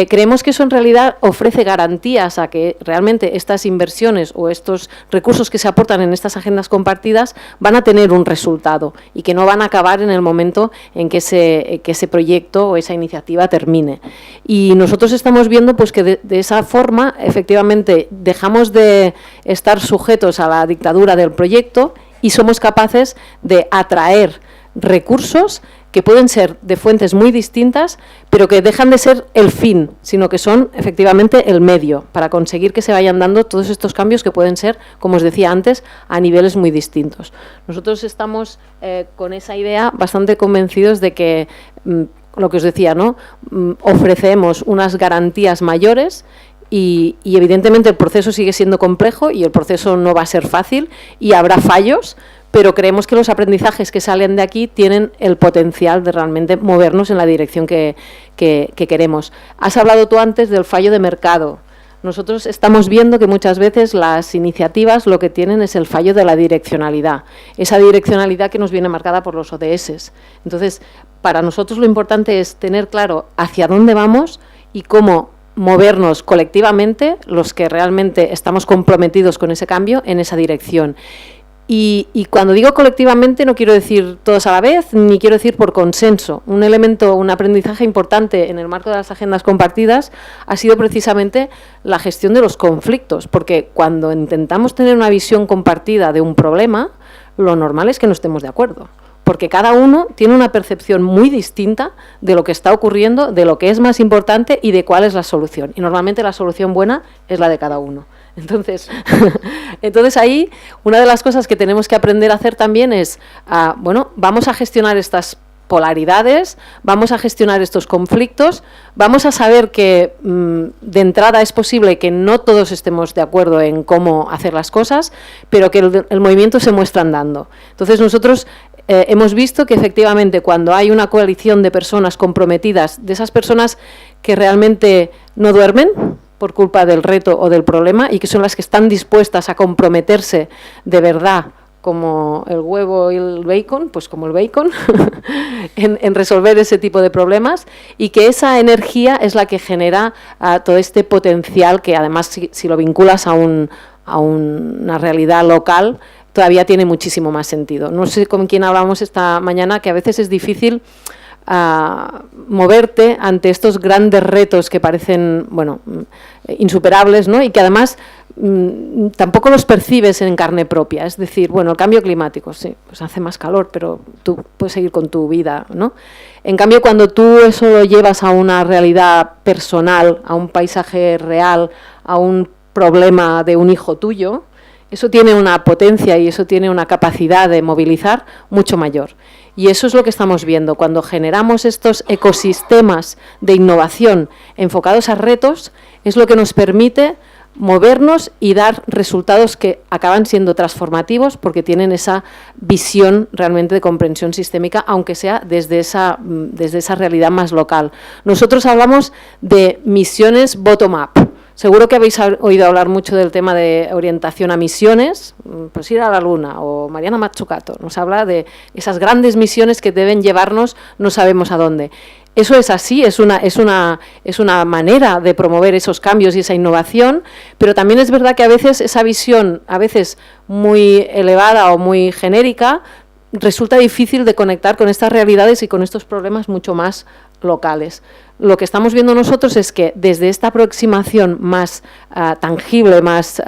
Creemos que eso en realidad ofrece garantías a que realmente estas inversiones o estos recursos que se aportan en estas agendas compartidas van a tener un resultado y que no van a acabar en el momento en que ese proyecto o esa iniciativa termine. Y nosotros estamos viendo pues que de esa forma efectivamente dejamos de estar sujetos a la dictadura del proyecto y somos capaces de atraer recursos que pueden ser de fuentes muy distintas, pero que dejan de ser el fin, sino que son efectivamente el medio para conseguir que se vayan dando todos estos cambios que pueden ser, como os decía antes, a niveles muy distintos. Nosotros estamos con esa idea bastante convencidos de que, lo que os decía, ¿no? Ofrecemos unas garantías mayores. Y evidentemente el proceso sigue siendo complejo y el proceso no va a ser fácil y habrá fallos, pero creemos que los aprendizajes que salen de aquí tienen el potencial de realmente movernos en la dirección que queremos. Has hablado tú antes del fallo de mercado. Nosotros estamos viendo que muchas veces las iniciativas lo que tienen es el fallo de la direccionalidad, esa direccionalidad que nos viene marcada por los ODS. Entonces, para nosotros lo importante es tener claro hacia dónde vamos y cómo movernos colectivamente, los que realmente estamos comprometidos con ese cambio, en esa dirección. Y cuando digo colectivamente no quiero decir todos a la vez, ni quiero decir por consenso. Un elemento, un aprendizaje importante en el marco de las agendas compartidas ha sido precisamente la gestión de los conflictos, porque cuando intentamos tener una visión compartida de un problema, lo normal es que no estemos de acuerdo, porque cada uno tiene una percepción muy distinta de lo que está ocurriendo, de lo que es más importante y de cuál es la solución. Y normalmente la solución buena es la de cada uno. Entonces una de las cosas que tenemos que aprender a hacer también es, vamos a gestionar estas polaridades, vamos a gestionar estos conflictos, vamos a saber que de entrada es posible que no todos estemos de acuerdo en cómo hacer las cosas, pero que el movimiento se muestra andando. Entonces nosotros hemos visto que efectivamente cuando hay una coalición de personas comprometidas, de esas personas que realmente no duermen por culpa del reto o del problema y que son las que están dispuestas a comprometerse de verdad, como el huevo y el bacon, pues como el bacon, en resolver ese tipo de problemas, y que esa energía es la que genera todo este potencial que además si lo vinculas a una realidad local todavía tiene muchísimo más sentido. No sé con quién hablamos esta mañana, que a veces es difícil moverte ante estos grandes retos que parecen, bueno, insuperables, ¿no? Y que además tampoco los percibes en carne propia. Es decir, bueno, el cambio climático, sí, pues hace más calor, pero tú puedes seguir con tu vida, ¿no? En cambio, cuando tú eso lo llevas a una realidad personal, a un paisaje real, a un problema de un hijo tuyo, eso tiene una potencia y eso tiene una capacidad de movilizar mucho mayor. Y eso es lo que estamos viendo. Cuando generamos estos ecosistemas de innovación enfocados a retos, es lo que nos permite movernos y dar resultados que acaban siendo transformativos porque tienen esa visión realmente de comprensión sistémica, aunque sea desde esa realidad más local. Nosotros hablamos de misiones bottom-up. Seguro que habéis oído hablar mucho del tema de orientación a misiones, pues ir a la Luna, o Mariana Mazzucato nos habla de esas grandes misiones que deben llevarnos no sabemos a dónde. Eso es así, es una manera de promover esos cambios y esa innovación, pero también es verdad que a veces esa visión, a veces muy elevada o muy genérica, resulta difícil de conectar con estas realidades y con estos problemas mucho más locales. Lo que estamos viendo nosotros es que desde esta aproximación más tangible, más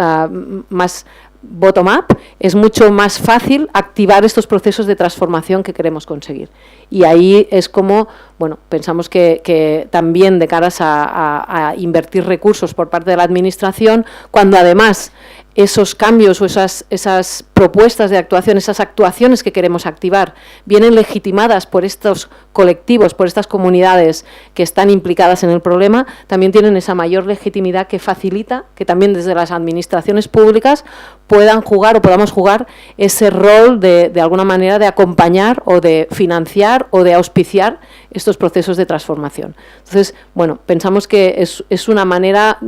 bottom-up, es mucho más fácil activar estos procesos de transformación que queremos conseguir. Y ahí es como, bueno, pensamos que también de caras a invertir recursos por parte de la Administración, cuando además esos cambios o esas propuestas de actuación, esas actuaciones que queremos activar, vienen legitimadas por estos colectivos, por estas comunidades que están implicadas en el problema, también tienen esa mayor legitimidad que facilita que también desde las administraciones públicas puedan jugar o podamos jugar ese rol de alguna manera de acompañar o de financiar o de auspiciar estos procesos de transformación. Entonces, bueno, pensamos que es una manera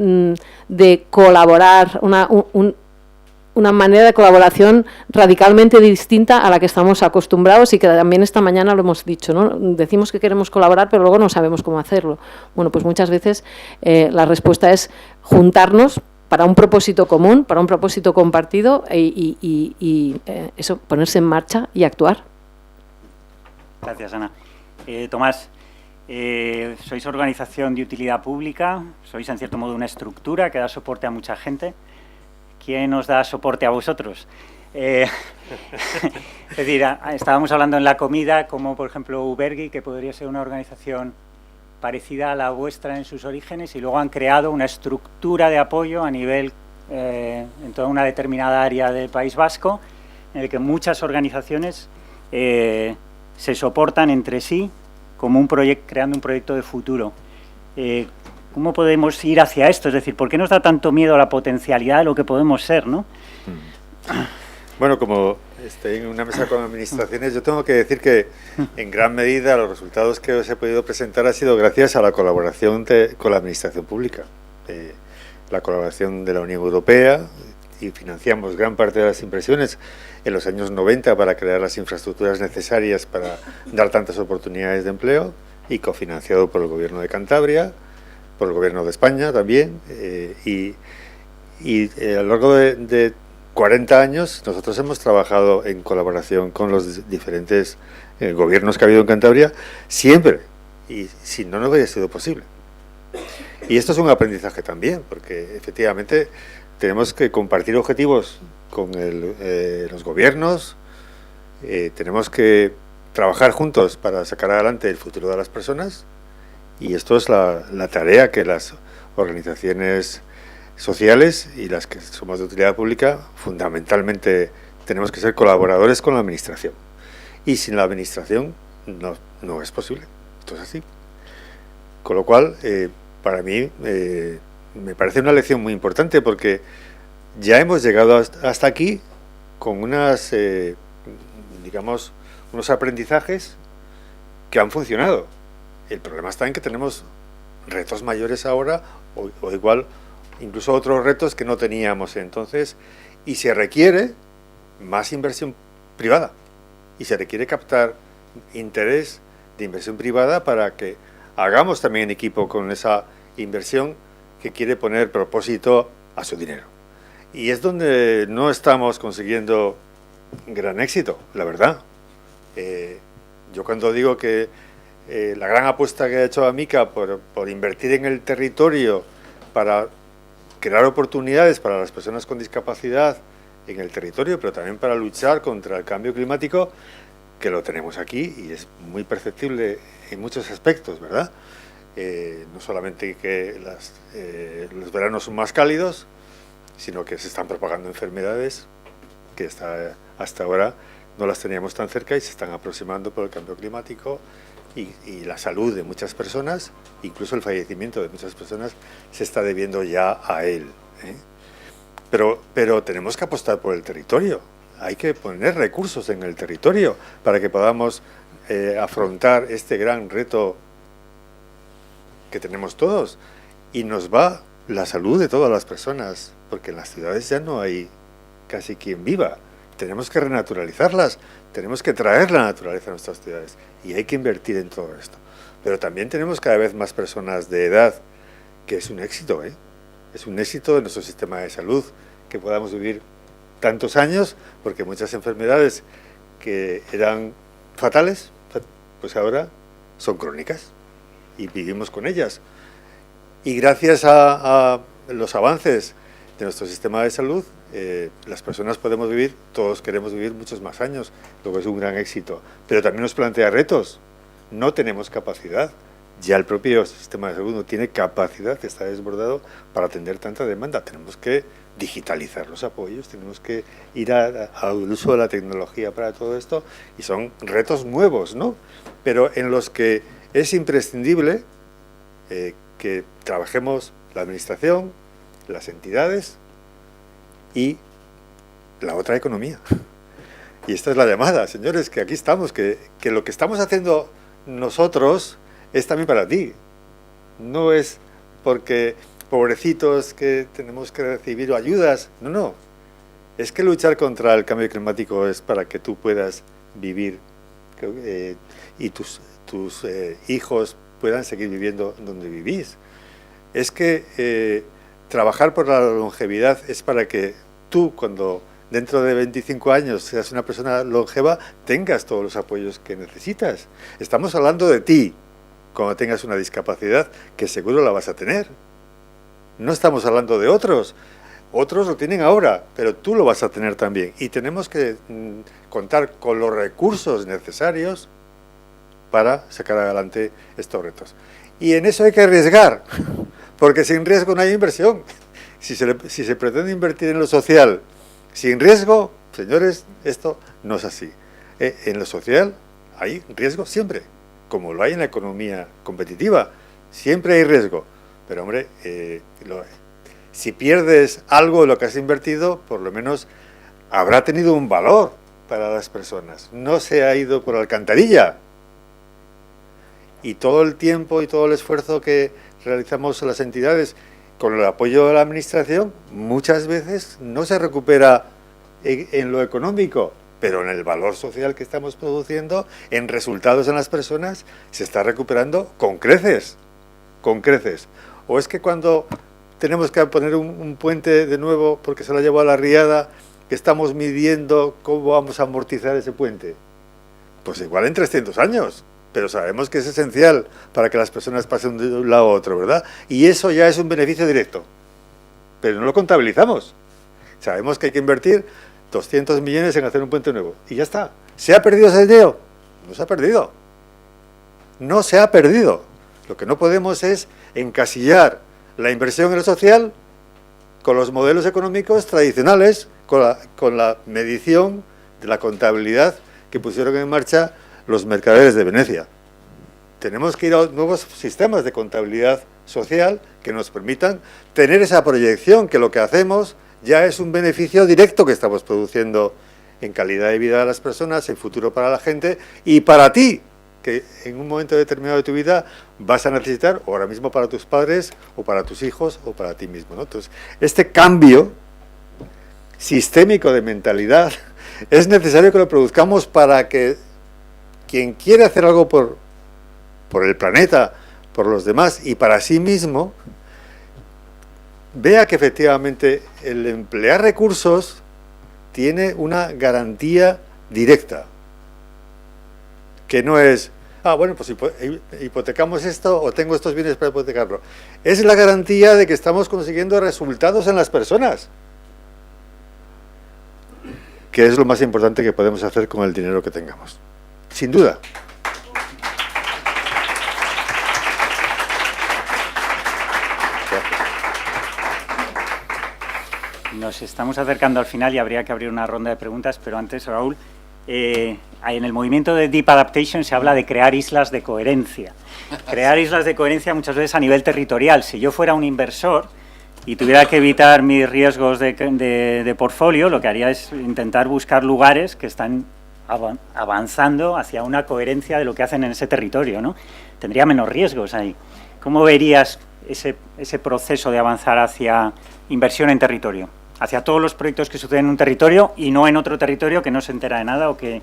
de colaborar, una manera de colaboración radicalmente distinta a la que estamos acostumbrados y que también esta mañana lo hemos dicho, ¿no? Decimos que queremos colaborar, pero luego no sabemos cómo hacerlo. Bueno, pues muchas veces la respuesta es juntarnos para un propósito común, para un propósito compartido y eso, ponerse en marcha y actuar. Gracias, Ana. Tomás, sois organización de utilidad pública, sois en cierto modo una estructura que da soporte a mucha gente. ¿Quién os da soporte a vosotros? Es decir, estábamos hablando en la comida como, por ejemplo, Ubergi, que podría ser una organización parecida a la vuestra en sus orígenes, y luego han creado una estructura de apoyo a nivel, en toda una determinada área del País Vasco, en el que muchas organizaciones se soportan entre sí como creando un proyecto de futuro. ¿Cómo podemos ir hacia esto? Es decir, ¿por qué nos da tanto miedo la potencialidad de lo que podemos ser, ¿no? Bueno, como estoy en una mesa con administraciones, yo tengo que decir que en gran medida los resultados que os he podido presentar ha sido gracias a la colaboración con la administración pública. La colaboración de la Unión Europea, y financiamos gran parte de las inversiones en los años 90 para crear las infraestructuras necesarias para dar tantas oportunidades de empleo, y cofinanciado por el Gobierno de Cantabria, por el Gobierno de España también, y a lo largo de 40 años nosotros hemos trabajado en colaboración con los diferentes gobiernos que ha habido en Cantabria, siempre, y si no, no hubiera sido posible. Y esto es un aprendizaje también, porque efectivamente tenemos que compartir objetivos con los gobiernos, tenemos que trabajar juntos para sacar adelante el futuro de las personas. Y esto es la tarea que las organizaciones sociales y las que somos de utilidad pública tenemos que ser colaboradores con la administración. Y sin la administración no es posible. Esto es así. Con lo cual, para mí, me parece una lección muy importante, porque ya hemos llegado hasta aquí con unas, digamos, unos aprendizajes que han funcionado. El problema está en que tenemos retos mayores ahora, o igual, incluso otros retos que no teníamos entonces, y se requiere más inversión privada, y se requiere captar interés de inversión privada para que hagamos también equipo con esa inversión que quiere poner propósito a su dinero. Y es donde no estamos consiguiendo gran éxito, la verdad. Yo cuando digo que la gran apuesta que ha hecho Amica por invertir en el territorio para crear oportunidades para las personas con discapacidad en el territorio, pero también para luchar contra el cambio climático, que lo tenemos aquí y es muy perceptible en muchos aspectos, ¿verdad? No solamente que los veranos son más cálidos, sino que se están propagando enfermedades que hasta ahora no las teníamos tan cerca y se están aproximando por el cambio climático, y la salud de muchas personas, incluso el fallecimiento de muchas personas, se está debiendo ya a él, ¿eh? Pero tenemos que apostar por el territorio. Hay que poner recursos en el territorio para que podamos afrontar este gran reto que tenemos todos. Y nos va la salud de todas las personas, porque en las ciudades ya no hay casi quien viva. Tenemos que renaturalizarlas, tenemos que traer la naturaleza a nuestras ciudades, y hay que invertir en todo esto. Pero también tenemos cada vez más personas de edad, que es un éxito, ¿eh? Es un éxito de nuestro sistema de salud, que podamos vivir tantos años, porque muchas enfermedades que eran fatales, pues ahora son crónicas y vivimos con ellas. Y gracias a los avances de nuestro sistema de salud, las personas podemos vivir, todos queremos vivir muchos más años, lo que es un gran éxito. Pero también nos plantea retos. No tenemos capacidad. Ya el propio sistema de salud no tiene capacidad, está desbordado para atender tanta demanda. Tenemos que digitalizar los apoyos, tenemos que ir al uso de la tecnología para todo esto, y son retos nuevos, ¿no? Pero en los que es imprescindible que trabajemos la administración, las entidades y la otra economía. Y esta es la llamada, señores, que aquí estamos, que lo que estamos haciendo nosotros es también para ti. No es porque pobrecitos que tenemos que recibir ayudas, no. Es que luchar contra el cambio climático es para que tú puedas vivir y tus hijos puedan seguir viviendo donde vivís. Es que trabajar por la longevidad es para que tú, cuando dentro de 25 años seas una persona longeva, tengas todos los apoyos que necesitas. Estamos hablando de ti cuando tengas una discapacidad, que seguro la vas a tener. No estamos hablando de otros. Otros lo tienen ahora, pero tú lo vas a tener también. Y tenemos que contar con los recursos necesarios para sacar adelante estos retos. Y en eso hay que arriesgar, porque sin riesgo no hay inversión. Si se pretende invertir en lo social sin riesgo, señores, esto no es así. En lo social hay riesgo siempre, como lo hay en la economía competitiva. Siempre hay riesgo. Pero, hombre, si pierdes algo de lo que has invertido, por lo menos habrá tenido un valor para las personas. No se ha ido por alcantarilla. Y todo el tiempo y todo el esfuerzo que realizamos las entidades con el apoyo de la administración, muchas veces no se recupera en lo económico, pero en el valor social que estamos produciendo, en resultados en las personas, se está recuperando con creces. Con creces. O es que cuando tenemos que poner un puente de nuevo porque se lo ha llevado a la riada, que estamos midiendo cómo vamos a amortizar ese puente. Pues igual en 300 años. Pero sabemos que es esencial para que las personas pasen de un lado a otro, ¿verdad? Y eso ya es un beneficio directo. Pero no lo contabilizamos. Sabemos que hay que invertir 200 millones en hacer un puente nuevo. Y ya está. ¿Se ha perdido ese dinero? No se ha perdido. No se ha perdido. Lo que no podemos es encasillar la inversión en lo social con los modelos económicos tradicionales, con la medición de la contabilidad que pusieron en marcha los mercaderes de Venecia. tenemos que ir a nuevos sistemas de contabilidad social que nos permitan tener esa proyección, que lo que hacemos ya es un beneficio directo que estamos produciendo en calidad de vida de las personas, en futuro para la gente y para ti, que en un momento determinado de tu vida vas a necesitar, o ahora mismo para tus padres, o para tus hijos, o para ti mismo, ¿no? Entonces, este cambio sistémico de mentalidad es necesario que lo produzcamos para que quien quiere hacer algo por el planeta, por los demás y para sí mismo, vea que efectivamente el emplear recursos tiene una garantía directa, que no es, bueno, pues hipotecamos esto o tengo estos bienes para hipotecarlo. Es la garantía de que estamos consiguiendo resultados en las personas, que es lo más importante que podemos hacer con el dinero que tengamos, sin duda. Nos estamos acercando al final y habría que abrir una ronda de preguntas, pero antes, Raúl, en el movimiento de Deep Adaptation se habla de crear islas de coherencia. Crear islas de coherencia muchas veces a nivel territorial. Si yo fuera un inversor y tuviera que evitar mis riesgos de portfolio, lo que haría es intentar buscar lugares que están avanzando hacia una coherencia de lo que hacen en ese territorio, ¿no? Tendría menos riesgos ahí. ¿Cómo verías ese proceso de avanzar hacia inversión en territorio? Hacia todos los proyectos que suceden en un territorio y no en otro territorio que no se entera de nada o que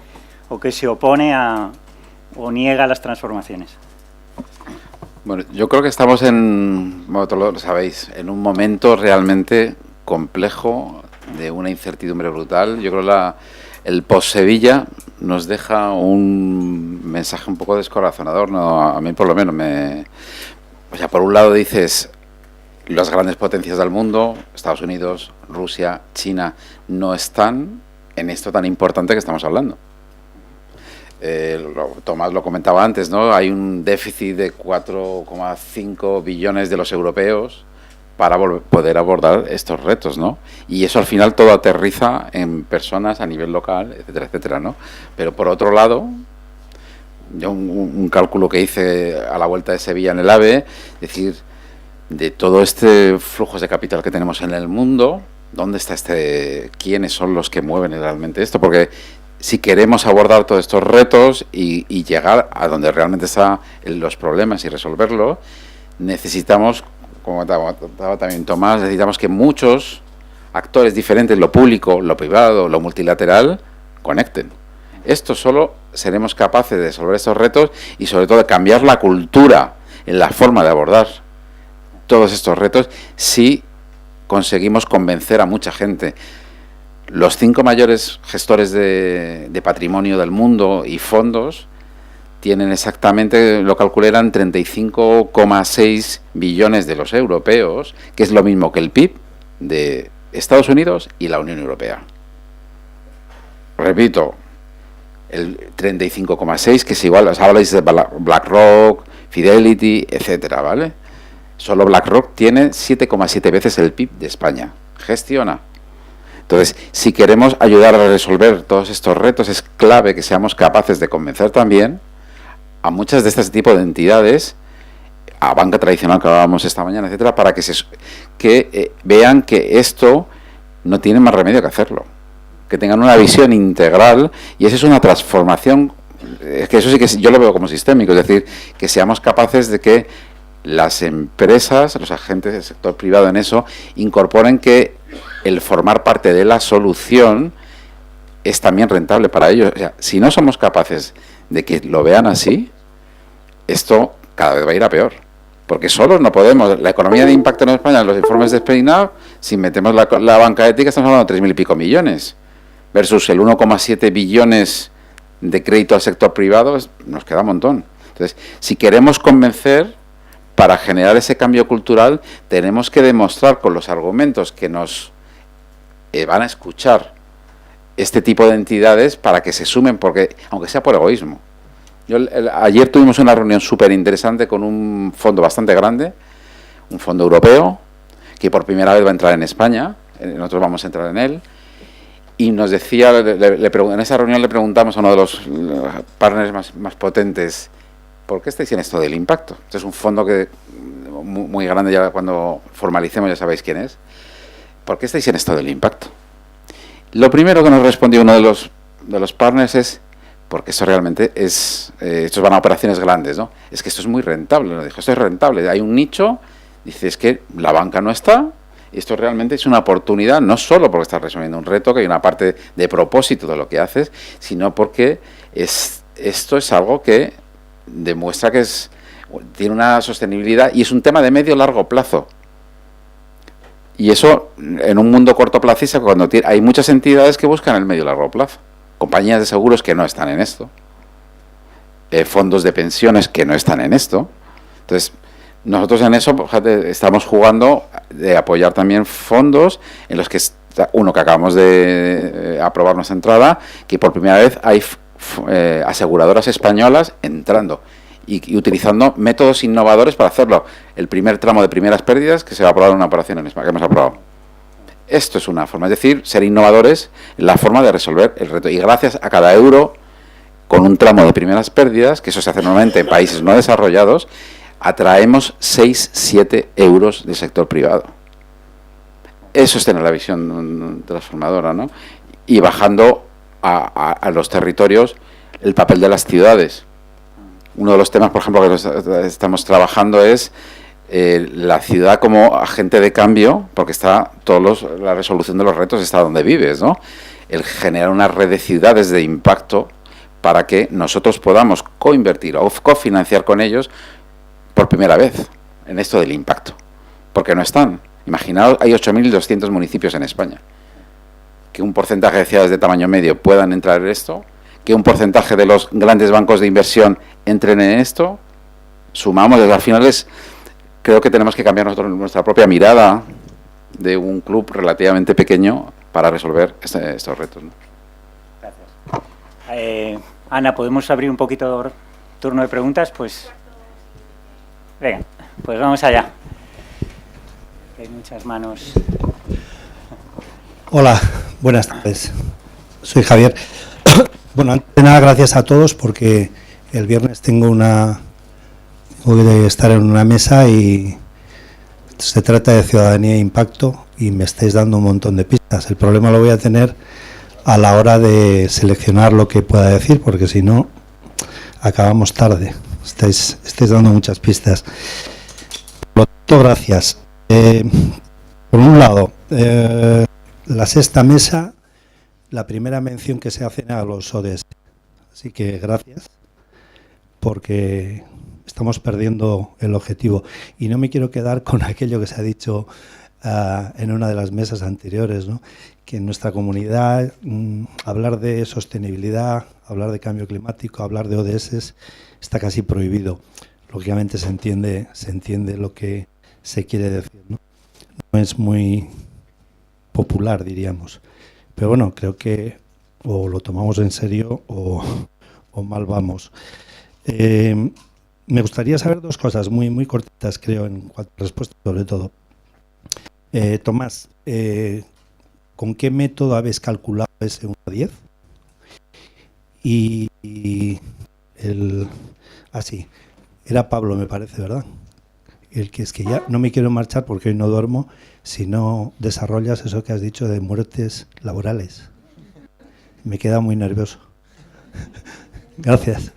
se opone o niega las transformaciones. Bueno, yo creo que estamos vosotros lo sabéis, en un momento realmente complejo, de una incertidumbre brutal. Yo creo que el post-Sevilla nos deja un mensaje un poco descorazonador, ¿no? A mí por lo menos o sea, por un lado dices, las grandes potencias del mundo, Estados Unidos, Rusia, China, no están en esto tan importante que estamos hablando. Tomás lo comentaba antes, ¿no? Hay un déficit de 4,5 billones de los europeos para poder abordar estos retos, ¿no? Y eso al final todo aterriza en personas a nivel local, etcétera, etcétera, ¿no? Pero por otro lado, yo un cálculo que hice a la vuelta de Sevilla en el AVE, es decir, de todo este flujos de capital que tenemos en el mundo, ¿dónde está quiénes son los que mueven realmente esto? Porque si queremos abordar todos estos retos y llegar a donde realmente están los problemas y resolverlo, necesitamos, como comentaba también Tomás, necesitamos que muchos actores diferentes, lo público, lo privado, lo multilateral, conecten. Esto solo seremos capaces de resolver estos retos y sobre todo de cambiar la cultura en la forma de abordar todos estos retos si conseguimos convencer a mucha gente. Los 5 mayores gestores de patrimonio del mundo y fondos tienen exactamente, lo calculé, eran 35,6 billones de los europeos, que es lo mismo que el PIB de Estados Unidos y la Unión Europea. Repito, el 35,6, que es igual, os habláis de BlackRock, Fidelity, etcétera, ¿vale? Solo BlackRock tiene 7,7 veces el PIB de España. Gestiona. Entonces, si queremos ayudar a resolver todos estos retos, es clave que seamos capaces de convencer también a muchas de este tipo de entidades, a banca tradicional que hablábamos esta mañana, etcétera, para que vean que esto no tiene más remedio que hacerlo. Que tengan una visión integral, y esa es una transformación, es que eso sí que yo lo veo como sistémico, es decir, que seamos capaces de que las empresas, los agentes del sector privado en eso, incorporen que el formar parte de la solución es también rentable para ellos. O sea, si no somos capaces de que lo vean así, esto cada vez va a ir a peor. Porque solos no podemos. La economía de impacto en España, en los informes de Speinau, si metemos la banca ética, estamos hablando de 3.000 y pico millones. Versus el 1,7 billones de crédito al sector privado, nos queda un montón. Entonces, si queremos convencer, para generar ese cambio cultural, tenemos que demostrar con los argumentos que nos van a escuchar este tipo de entidades para que se sumen, porque aunque sea por egoísmo. Ayer tuvimos una reunión súper interesante con un fondo bastante grande, un fondo europeo, que por primera vez va a entrar en España, nosotros vamos a entrar en él, y nos decía, en esa reunión le preguntamos a uno de los partners más potentes, ¿por qué estáis en esto del impacto? Este es un fondo que muy grande, ya cuando formalicemos ya sabéis quién es. ¿Por qué estáis en esto del impacto? Lo primero que nos respondió uno de los partners es, porque eso realmente es, estos van a operaciones grandes, ¿no? Es que esto es muy rentable, nos dijo, esto es rentable, hay un nicho, dice, es que la banca no está, y esto realmente es una oportunidad, no solo porque estás resolviendo un reto, que hay una parte de propósito de lo que haces, sino porque esto es algo que demuestra que tiene una sostenibilidad y es un tema de medio-largo plazo. Y eso, en un mundo cortoplacista, cuando hay muchas entidades que buscan el medio-largo plazo. Compañías de seguros que no están en esto. Fondos de pensiones que no están en esto. Entonces, nosotros en eso estamos jugando de apoyar también fondos en los que, uno, que acabamos de aprobar nuestra entrada, que por primera vez hay aseguradoras españolas entrando y utilizando métodos innovadores para hacerlo. El primer tramo de primeras pérdidas que se va a aprobar en una operación en España, que hemos aprobado. Esto es una forma, es decir, ser innovadores en la forma de resolver el reto. Y gracias a cada euro, con un tramo de primeras pérdidas, que eso se hace normalmente en países no desarrollados, atraemos 6-7 euros del sector privado. Eso es tener la visión transformadora, ¿no? Y bajando a los territorios el papel de las ciudades. Uno de los temas, por ejemplo, que estamos trabajando es la ciudad como agente de cambio, porque está la resolución de los retos está donde vives, ¿no? El generar una red de ciudades de impacto para que nosotros podamos coinvertir o cofinanciar con ellos por primera vez en esto del impacto, porque no están. Imaginaos, hay 8.200 municipios en España. Que un porcentaje de ciudades de tamaño medio puedan entrar en esto, que un porcentaje de los grandes bancos de inversión entren en esto, sumamos, desde al final creo que tenemos que cambiar nosotros nuestra propia mirada de un club relativamente pequeño para resolver estos retos, ¿no? Gracias. Ana, ¿podemos abrir un poquito turno de preguntas? Pues venga, pues vamos allá. Hay muchas manos. Hola, buenas tardes. Soy Javier. Bueno, antes de nada, gracias a todos porque el viernes tengo que estar en una mesa y se trata de ciudadanía e impacto y me estáis dando un montón de pistas. El problema lo voy a tener a la hora de seleccionar lo que pueda decir, porque si no, acabamos tarde. Estáis dando muchas pistas. Por lo tanto, gracias. Por un lado, la sexta mesa, la primera mención que se hace a los ODS. Así que gracias, porque estamos perdiendo el objetivo. Y no me quiero quedar con aquello que se ha dicho en una de las mesas anteriores, ¿no? Que en nuestra comunidad hablar de sostenibilidad, hablar de cambio climático, hablar de ODS está casi prohibido. Lógicamente se entiende lo que se quiere decir, ¿no? No es muy popular, diríamos. Pero bueno, creo que o lo tomamos en serio o mal vamos. Me gustaría saber dos cosas muy, muy cortitas, creo, en cuanto a respuesta, sobre todo. Tomás, ¿con qué método habéis calculado ese 1 a 10? Sí, era Pablo, me parece, ¿verdad? El que es que ya no me quiero marchar porque hoy no duermo, si no desarrollas eso que has dicho de muertes laborales. Me queda muy nervioso. Gracias.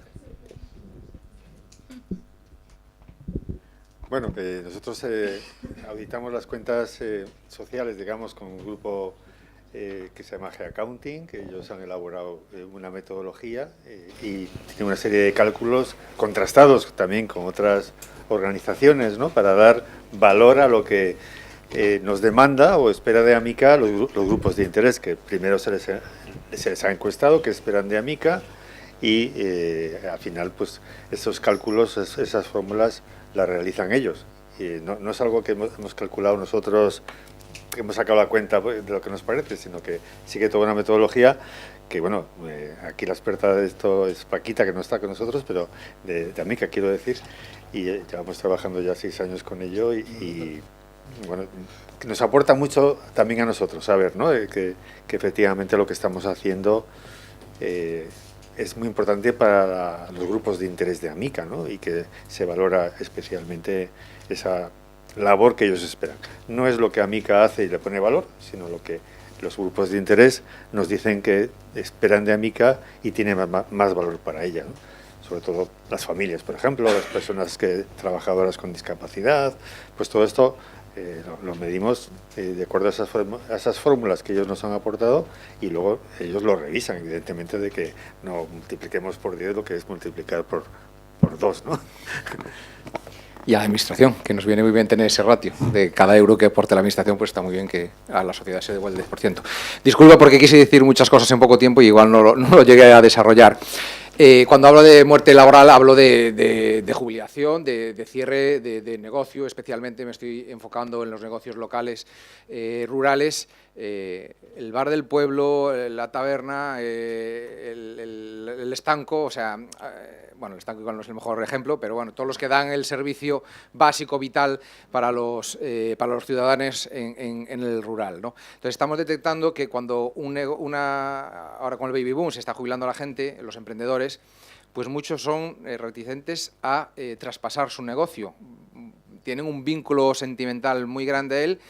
Bueno, nosotros auditamos las cuentas sociales, digamos, con un grupo que se llama G-Accounting, que ellos han elaborado una metodología y tienen una serie de cálculos contrastados también con otras organizaciones, ¿no? Para dar valor a lo que nos demanda o espera de Amica los grupos de interés, que primero se les ha encuestado qué esperan de Amica y al final pues esos cálculos, esas fórmulas las realizan ellos. Y no es algo que hemos calculado nosotros, que hemos sacado la cuenta de lo que nos parece, sino que sigue toda una metodología que, bueno, aquí la experta de esto es Paquita, que no está con nosotros, pero de Amica, quiero decir, y llevamos trabajando ya 6 años con ello y bueno, que nos aporta mucho también a nosotros saber, ¿no? Que efectivamente lo que estamos haciendo es muy importante para los grupos de interés de Amica, ¿no? Y que se valora especialmente esa labor que ellos esperan. No es lo que Amica hace y le pone valor, sino lo que los grupos de interés nos dicen que esperan de Amica y tiene más valor para ella, ¿no? Sobre todo las familias, por ejemplo, las personas trabajadoras con discapacidad, pues todo esto lo medimos de acuerdo a esas fórmulas que ellos nos han aportado, y luego ellos lo revisan, evidentemente, de que no multipliquemos por 10 lo que es multiplicar por 2, ¿no? Y a la Administración, que nos viene muy bien tener ese ratio. De cada euro que aporte la Administración, pues está muy bien que a la sociedad se devuelva el 10%. Disculpa porque quise decir muchas cosas en poco tiempo y igual no lo llegué a desarrollar. Cuando hablo de muerte laboral, hablo de jubilación, de cierre de negocio. Especialmente me estoy enfocando en los negocios locales, rurales, el bar del pueblo, la taberna, el estanco, o sea... bueno, el estanco igual no es el mejor ejemplo, pero bueno, todos los que dan el servicio básico, vital para los ciudadanos en el rural, ¿no? Entonces estamos detectando que cuando ahora con el baby boom se está jubilando la gente, los emprendedores, pues muchos son reticentes a traspasar su negocio. Tienen un vínculo sentimental muy grande a él.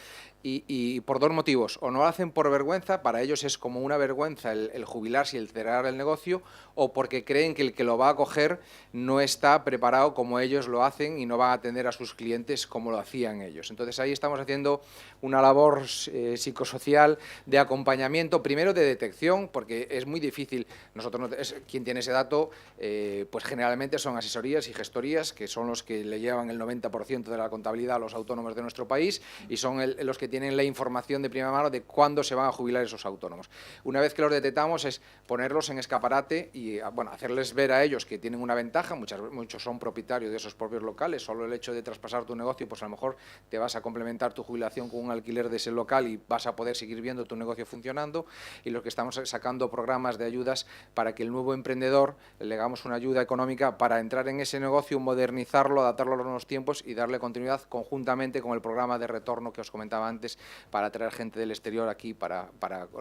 Y por dos motivos: o no lo hacen por vergüenza, para ellos es como una vergüenza el jubilarse y el cerrar el negocio, o porque creen que el que lo va a coger no está preparado como ellos lo hacen y no va a atender a sus clientes como lo hacían ellos. Entonces ahí estamos haciendo una labor psicosocial de acompañamiento, primero de detección, porque es muy difícil. Nosotros, quien tiene ese dato, pues generalmente son asesorías y gestorías, que son los que le llevan el 90% de la contabilidad a los autónomos de nuestro país, y son los que tienen la información de primera mano de cuándo se van a jubilar esos autónomos. Una vez que los detectamos es ponerlos en escaparate y bueno, hacerles ver a ellos que tienen una ventaja. Muchos son propietarios de esos propios locales. Solo el hecho de traspasar tu negocio, pues a lo mejor te vas a complementar tu jubilación con un alquiler de ese local y vas a poder seguir viendo tu negocio funcionando. Y lo que estamos sacando programas de ayudas para que el nuevo emprendedor le hagamos una ayuda económica para entrar en ese negocio, modernizarlo, adaptarlo a los nuevos tiempos y darle continuidad conjuntamente con el programa de retorno que os comentaba antes, para traer gente del exterior aquí para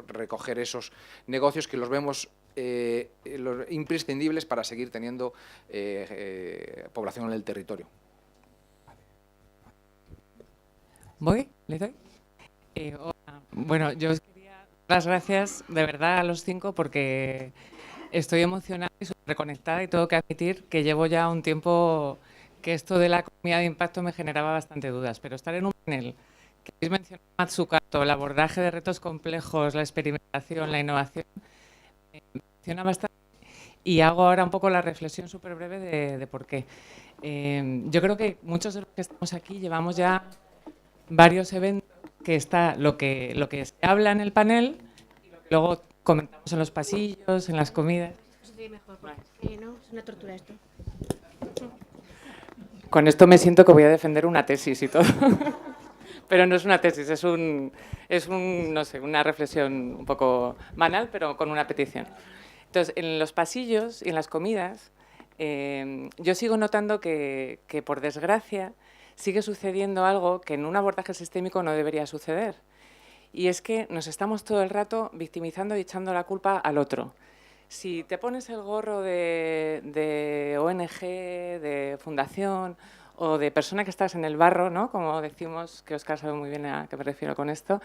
recoger esos negocios que los vemos los imprescindibles para seguir teniendo población en el territorio. ¿Voy? ¿Le doy? Hola. Bueno, yo os quería dar las gracias de verdad a los 5 porque estoy emocionada y reconectada, y tengo que admitir que llevo ya un tiempo que esto de la economía de impacto me generaba bastante dudas, pero estar en un panel que habéis mencionado, Matsukato, el abordaje de retos complejos, la experimentación, la innovación, me emociona bastante, y hago ahora un poco la reflexión súper breve de por qué. Yo creo que muchos de los que estamos aquí llevamos ya varios eventos que está lo que se habla en el panel y luego comentamos en los pasillos, en las comidas. Mejor, porque no, es una tortura esto. Con esto me siento que voy a defender una tesis y todo. Pero no es una tesis, es no sé, una reflexión un poco banal, pero con una petición. Entonces, en los pasillos y en las comidas, yo sigo notando que, por desgracia, sigue sucediendo algo que en un abordaje sistémico no debería suceder. Y es que nos estamos todo el rato victimizando y echando la culpa al otro. Si te pones el gorro de ONG, de fundación o de persona que estás en el barro, ¿no? Como decimos, que Óscar sabe muy bien a qué me refiero con esto,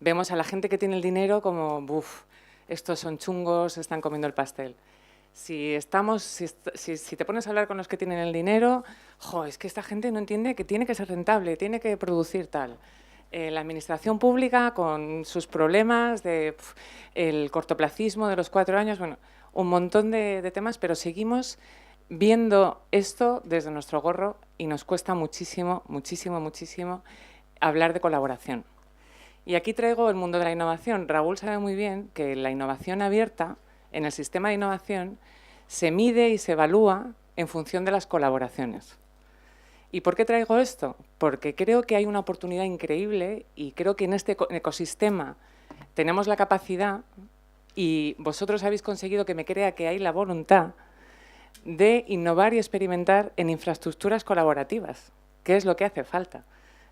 vemos a la gente que tiene el dinero como, buf, estos son chungos, están comiendo el pastel. Si te pones a hablar con los que tienen el dinero, jo, es que esta gente no entiende que tiene que ser rentable, tiene que producir tal. La administración pública con sus problemas el cortoplacismo de los 4 años, bueno, un montón de temas, pero seguimos viendo esto desde nuestro gorro y nos cuesta muchísimo, muchísimo, muchísimo hablar de colaboración. Y aquí traigo el mundo de la innovación. Raúl sabe muy bien que la innovación abierta, en el sistema de innovación, se mide y se evalúa en función de las colaboraciones. ¿Y por qué traigo esto? Porque creo que hay una oportunidad increíble y creo que en este ecosistema tenemos la capacidad, y vosotros habéis conseguido que me crea que hay la voluntad de innovar y experimentar en infraestructuras colaborativas, que es lo que hace falta.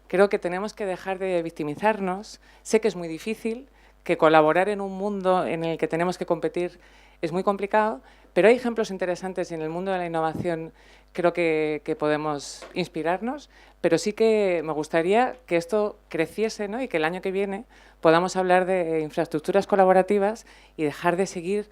Creo que tenemos que dejar de victimizarnos. Sé que es muy difícil, que colaborar en un mundo en el que tenemos que competir es muy complicado, Pero hay ejemplos interesantes y en el mundo de la innovación creo que podemos inspirarnos, pero sí que me gustaría que esto creciese, ¿no? Y que el año que viene podamos hablar de infraestructuras colaborativas y dejar de seguir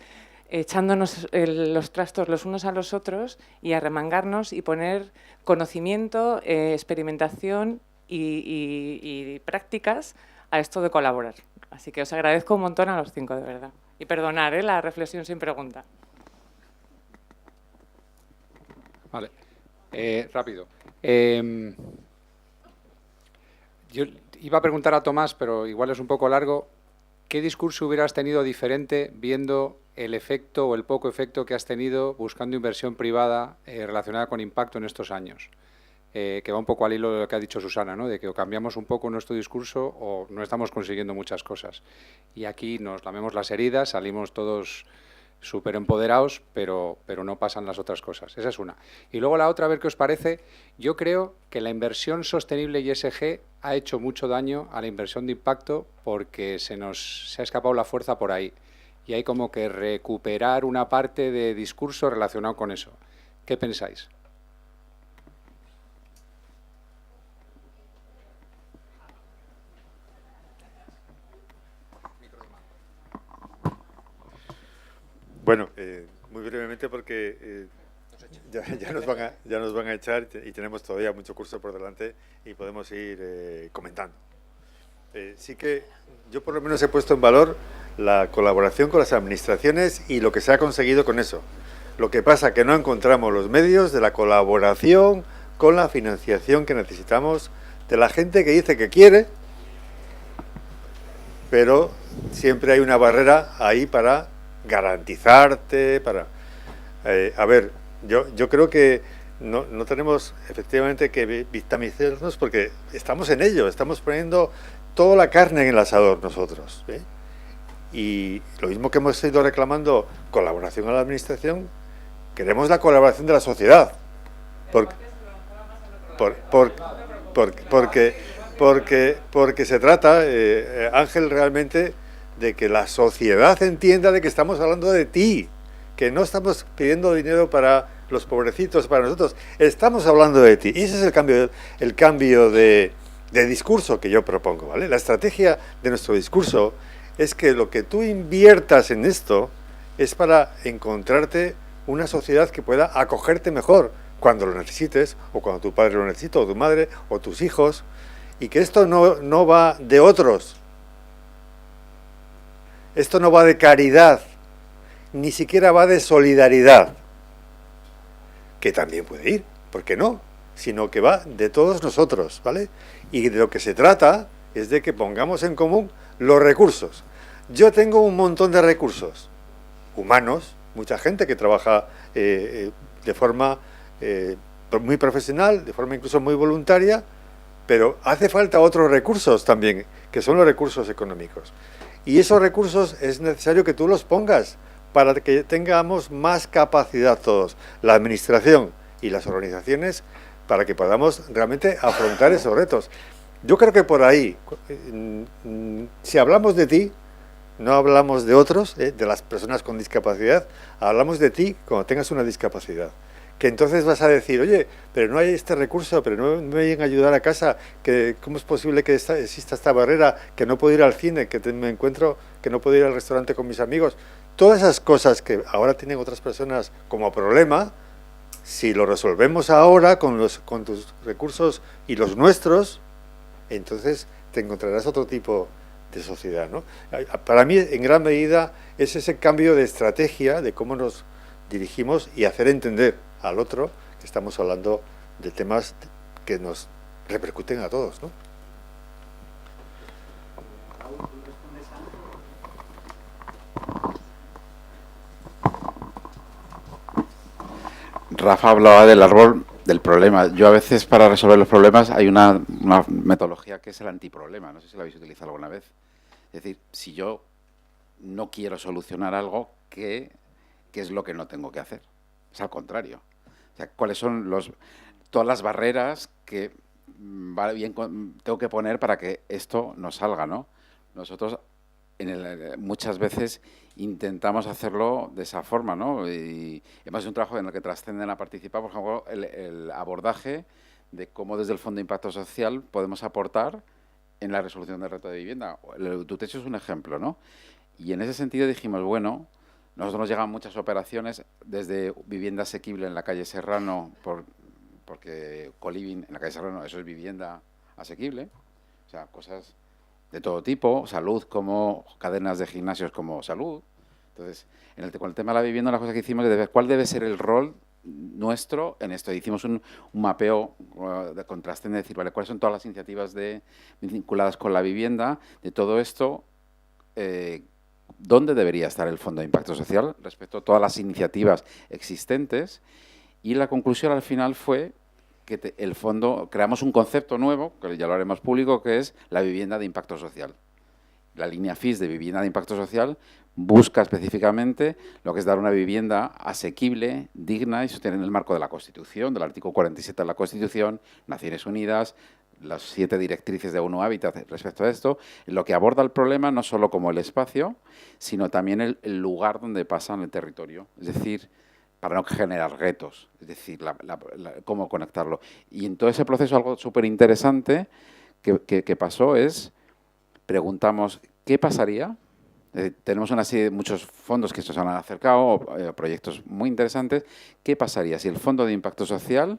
echándonos los trastos los unos a los otros y arremangarnos y poner conocimiento, experimentación y prácticas a esto de colaborar. Así que os agradezco un montón a los 5, de verdad. Y perdonar la reflexión sin pregunta. Vale, rápido. Yo iba a preguntar a Tomás, pero igual es un poco largo. ¿Qué discurso hubieras tenido diferente viendo el efecto o el poco efecto que has tenido buscando inversión privada relacionada con impacto en estos años? Que va un poco al hilo de lo que ha dicho Susana, ¿no? De que o cambiamos un poco nuestro discurso o no estamos consiguiendo muchas cosas. Y aquí nos lamemos las heridas, salimos todos súper empoderados, pero no pasan las otras cosas. Esa es una. Y luego la otra, a ver qué os parece. Yo creo que la inversión sostenible y ESG ha hecho mucho daño a la inversión de impacto porque se ha escapado la fuerza por ahí. Y hay como que recuperar una parte de discurso relacionado con eso. ¿Qué pensáis? Bueno, muy brevemente porque ya nos van a echar y tenemos todavía mucho curso por delante y podemos ir comentando. Sí que yo por lo menos he puesto en valor la colaboración con las administraciones y lo que se ha conseguido con eso. Lo que pasa es que no encontramos los medios de la colaboración con la financiación que necesitamos de la gente que dice que quiere, pero siempre hay una barrera ahí para garantizarte, para... a ver, yo creo que no tenemos efectivamente que victimizarnos porque estamos en ello, estamos poniendo toda la carne en el asador nosotros, ¿eh? Y lo mismo que hemos ido reclamando colaboración a la administración, queremos la colaboración de la sociedad. Porque se trata, Ángel, realmente de que la sociedad entienda de que estamos hablando de ti, que no estamos pidiendo dinero para los pobrecitos, para nosotros, estamos hablando de ti. Y ese es el cambio de discurso que yo propongo, ¿vale? La estrategia de nuestro discurso es que lo que tú inviertas en esto es para encontrarte una sociedad que pueda acogerte mejor cuando lo necesites, o cuando tu padre lo necesita, o tu madre, o tus hijos, y que esto no va de otros. Esto no va de caridad, ni siquiera va de solidaridad, que también puede ir, ¿por qué no? Sino que va de todos nosotros, ¿vale? Y de lo que se trata es de que pongamos en común los recursos. Yo tengo un montón de recursos humanos, mucha gente que trabaja de forma muy profesional, de forma incluso muy voluntaria, pero hace falta otros recursos también, que son los recursos económicos. Y esos recursos es necesario que tú los pongas para que tengamos más capacidad todos, la administración y las organizaciones, para que podamos realmente afrontar esos retos. Yo creo que por ahí, si hablamos de ti, no hablamos de otros, de las personas con discapacidad, hablamos de ti cuando tengas una discapacidad. Que entonces vas a decir, oye, pero no hay este recurso, pero no me vienen a ayudar a casa, que ¿cómo es posible que exista esta barrera, que no puedo ir al cine, que me encuentro, que no puedo ir al restaurante con mis amigos? Todas esas cosas que ahora tienen otras personas como problema, si lo resolvemos ahora con tus recursos y los nuestros, entonces te encontrarás otro tipo de sociedad, ¿no? Para mí, en gran medida, es ese cambio de estrategia de cómo nos dirigimos y hacer entender al otro que estamos hablando de temas que nos repercuten a todos, ¿no? Rafa hablaba del árbol del problema. Yo a veces para resolver los problemas hay una metodología que es el antiproblema. No sé si la habéis utilizado alguna vez. Es decir, si yo no quiero solucionar algo, ¿qué es lo que no tengo que hacer? Es al contrario. O sea, ¿cuáles son todas las barreras que tengo que poner para que esto no salga, ¿no? Nosotros muchas veces intentamos hacerlo de esa forma, ¿no? Y además es un trabajo en el que trascenden a participar, por ejemplo, el abordaje de cómo desde el Fondo de Impacto Social podemos aportar en la resolución del reto de vivienda. Tu techo es un ejemplo, ¿no? Y en ese sentido dijimos, bueno, nosotros nos llegan muchas operaciones desde vivienda asequible en la calle Serrano, porque coliving en la calle Serrano, eso es vivienda asequible, o sea, cosas de todo tipo, salud como cadenas de gimnasios como salud. Entonces, con el tema de la vivienda, la cosa que hicimos es de ver cuál debe ser el rol nuestro en esto. Hicimos un mapeo de contraste, de decir, vale, cuáles son todas las iniciativas vinculadas con la vivienda, de todo esto, dónde debería estar el Fondo de Impacto Social respecto a todas las iniciativas existentes, y la conclusión al final fue que el fondo, creamos un concepto nuevo, que ya lo haremos público, que es la vivienda de impacto social. La línea FIS de vivienda de impacto social busca específicamente lo que es dar una vivienda asequible, digna y sostenida en el marco de la Constitución, del artículo 47 de la Constitución, Naciones Unidas, las 7 directrices de ONU Habitat respecto a esto, en lo que aborda el problema no solo como el espacio, sino también el lugar donde pasa en el territorio. Es decir, para no generar retos, es decir, cómo conectarlo. Y en todo ese proceso algo súper interesante que pasó es, preguntamos, ¿qué pasaría? Tenemos una serie de muchos fondos que se nos han acercado, proyectos muy interesantes. ¿Qué pasaría si el Fondo de Impacto Social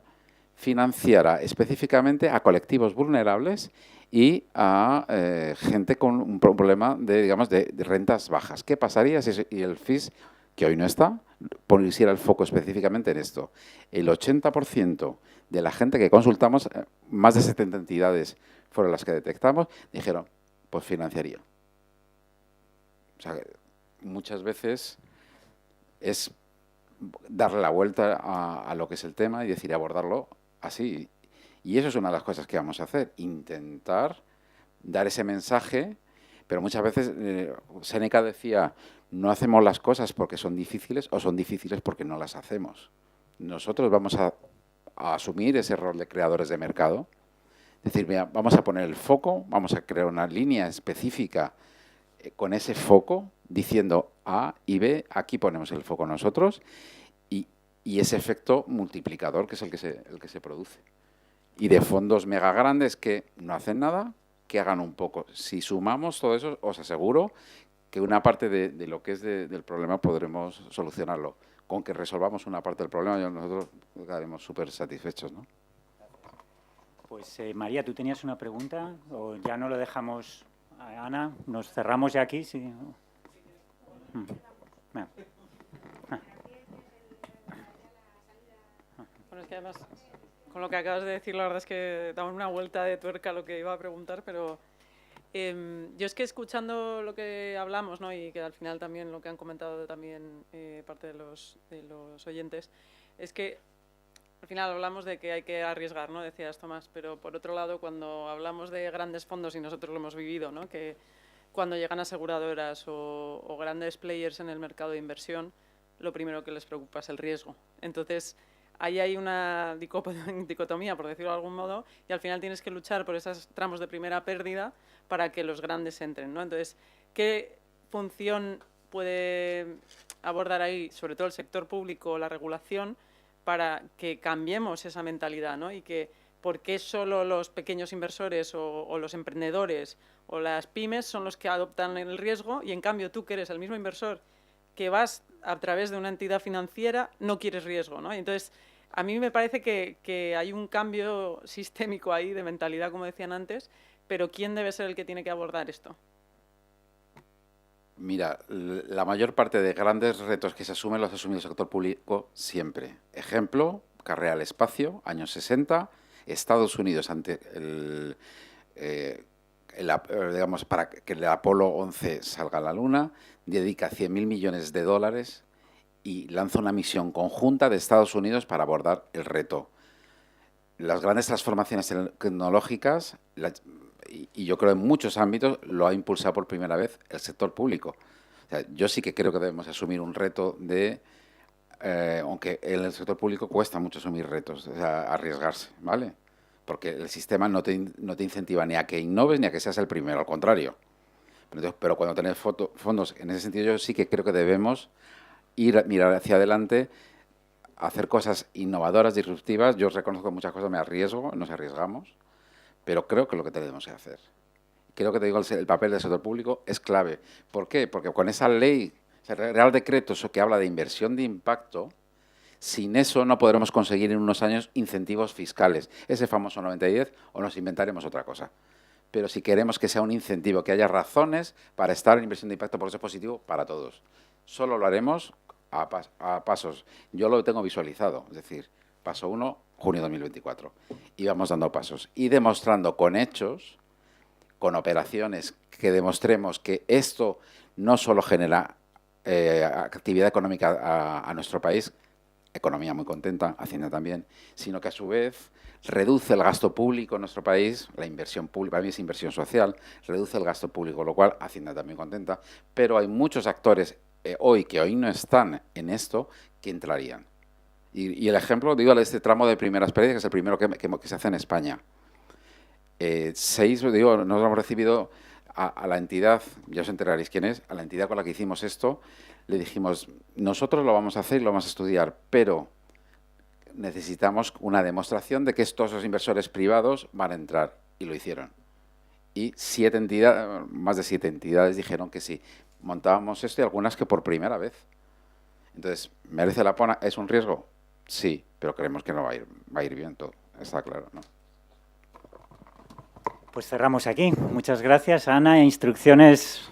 financiara específicamente a colectivos vulnerables y a gente con un problema de rentas bajas? ¿Qué pasaría si el FIS, que hoy no está, pusiera el foco específicamente en esto? El 80% de la gente que consultamos, más de 70 entidades fueron las que detectamos, dijeron, pues financiaría. O sea, muchas veces es darle la vuelta a lo que es el tema y decir, abordarlo así. Y eso es una de las cosas que vamos a hacer, intentar dar ese mensaje, pero muchas veces Séneca decía, no hacemos las cosas porque son difíciles o son difíciles porque no las hacemos. Nosotros vamos a asumir ese rol de creadores de mercado. Es decir, mira, vamos a poner el foco, vamos a crear una línea específica con ese foco, diciendo A y B, aquí ponemos el foco nosotros, y ese efecto multiplicador que es el que se produce. Y de fondos mega grandes que no hacen nada, que hagan un poco. Si sumamos todo eso, os aseguro que una parte de lo que es del problema podremos solucionarlo. Con que resolvamos una parte del problema, nosotros quedaremos súper satisfechos, ¿no? Pues María, ¿tú tenías una pregunta? ¿O ya no lo dejamos a Ana? ¿Nos cerramos ya aquí? Sí. Bueno, es que además, con lo que acabas de decir, la verdad es que damos una vuelta de tuerca a lo que iba a preguntar, pero yo es que escuchando lo que hablamos, ¿no? Y que al final también lo que han comentado también parte de los oyentes, es que al final hablamos de que hay que arriesgar, ¿no? Decías, Tomás, pero por otro lado, cuando hablamos de grandes fondos, y nosotros lo hemos vivido, ¿no? Que cuando llegan aseguradoras o grandes players en el mercado de inversión, lo primero que les preocupa es el riesgo. Entonces, ahí hay una dicotomía, por decirlo de algún modo, y al final tienes que luchar por esos tramos de primera pérdida para que los grandes entren, ¿no? Entonces, ¿qué función puede abordar ahí, sobre todo el sector público, la regulación, para que cambiemos esa mentalidad, ¿no? Y que por qué solo los pequeños inversores o los emprendedores o las pymes son los que adoptan el riesgo y en cambio tú, que eres el mismo inversor que vas a través de una entidad financiera, no quieres riesgo, ¿no? Entonces, a mí me parece que hay un cambio sistémico ahí de mentalidad, como decían antes, pero ¿quién debe ser el que tiene que abordar esto? Mira, la mayor parte de grandes retos que se asumen los asume el sector público siempre. Ejemplo, carrera al espacio, años 60, Estados Unidos ante digamos, para que el Apolo 11 salga a la Luna, dedica 100.000 millones de dólares y lanza una misión conjunta de Estados Unidos para abordar el reto. Las grandes transformaciones tecnológicas, y yo creo en muchos ámbitos, lo ha impulsado por primera vez el sector público. O sea, yo sí que creo que debemos asumir un reto de, aunque en el sector público cuesta mucho asumir retos, o sea, arriesgarse, ¿vale? Porque el sistema no te incentiva ni a que innoves ni a que seas el primero, al contrario. Pero cuando tenés fondos, en ese sentido yo sí que creo que debemos mirar hacia adelante, hacer cosas innovadoras, disruptivas. Yo reconozco que muchas cosas me arriesgo, nos arriesgamos, pero creo que es lo que tenemos que hacer. Creo que, te digo, el papel del sector público es clave. ¿Por qué? Porque con esa ley, ese Real Decreto que habla de inversión de impacto, sin eso no podremos conseguir en unos años incentivos fiscales, ese famoso 90-10, o nos inventaremos otra cosa. Pero si queremos que sea un incentivo, que haya razones para estar en inversión de impacto, porque eso es positivo para todos. Solo lo haremos a pasos. Yo lo tengo visualizado, es decir, paso 1, junio 2024. Y vamos dando pasos y demostrando con hechos, con operaciones, que demostremos que esto no solo genera actividad económica a nuestro país, economía muy contenta, Hacienda también, sino que a su vez reduce el gasto público en nuestro país, la inversión pública, para mí es inversión social, reduce el gasto público, lo cual Hacienda también contenta, pero hay muchos actores que hoy no están en esto, que entrarían. Y el ejemplo, digo, de este tramo de primeras pérdidas, que es el primero que se hace en España. Nos hemos recibido a la entidad, ya os enteraréis quién es, a la entidad con la que hicimos esto, le dijimos, nosotros lo vamos a hacer y lo vamos a estudiar, pero necesitamos una demostración de que estos los inversores privados van a entrar, y lo hicieron. Y más de 7 entidades dijeron que sí. Montábamos esto y algunas que por primera vez. Entonces, ¿merece la pena? ¿Es un riesgo? Sí, pero creemos que no va a ir bien todo, está claro, ¿no? Pues cerramos aquí. Muchas gracias, Ana. Instrucciones.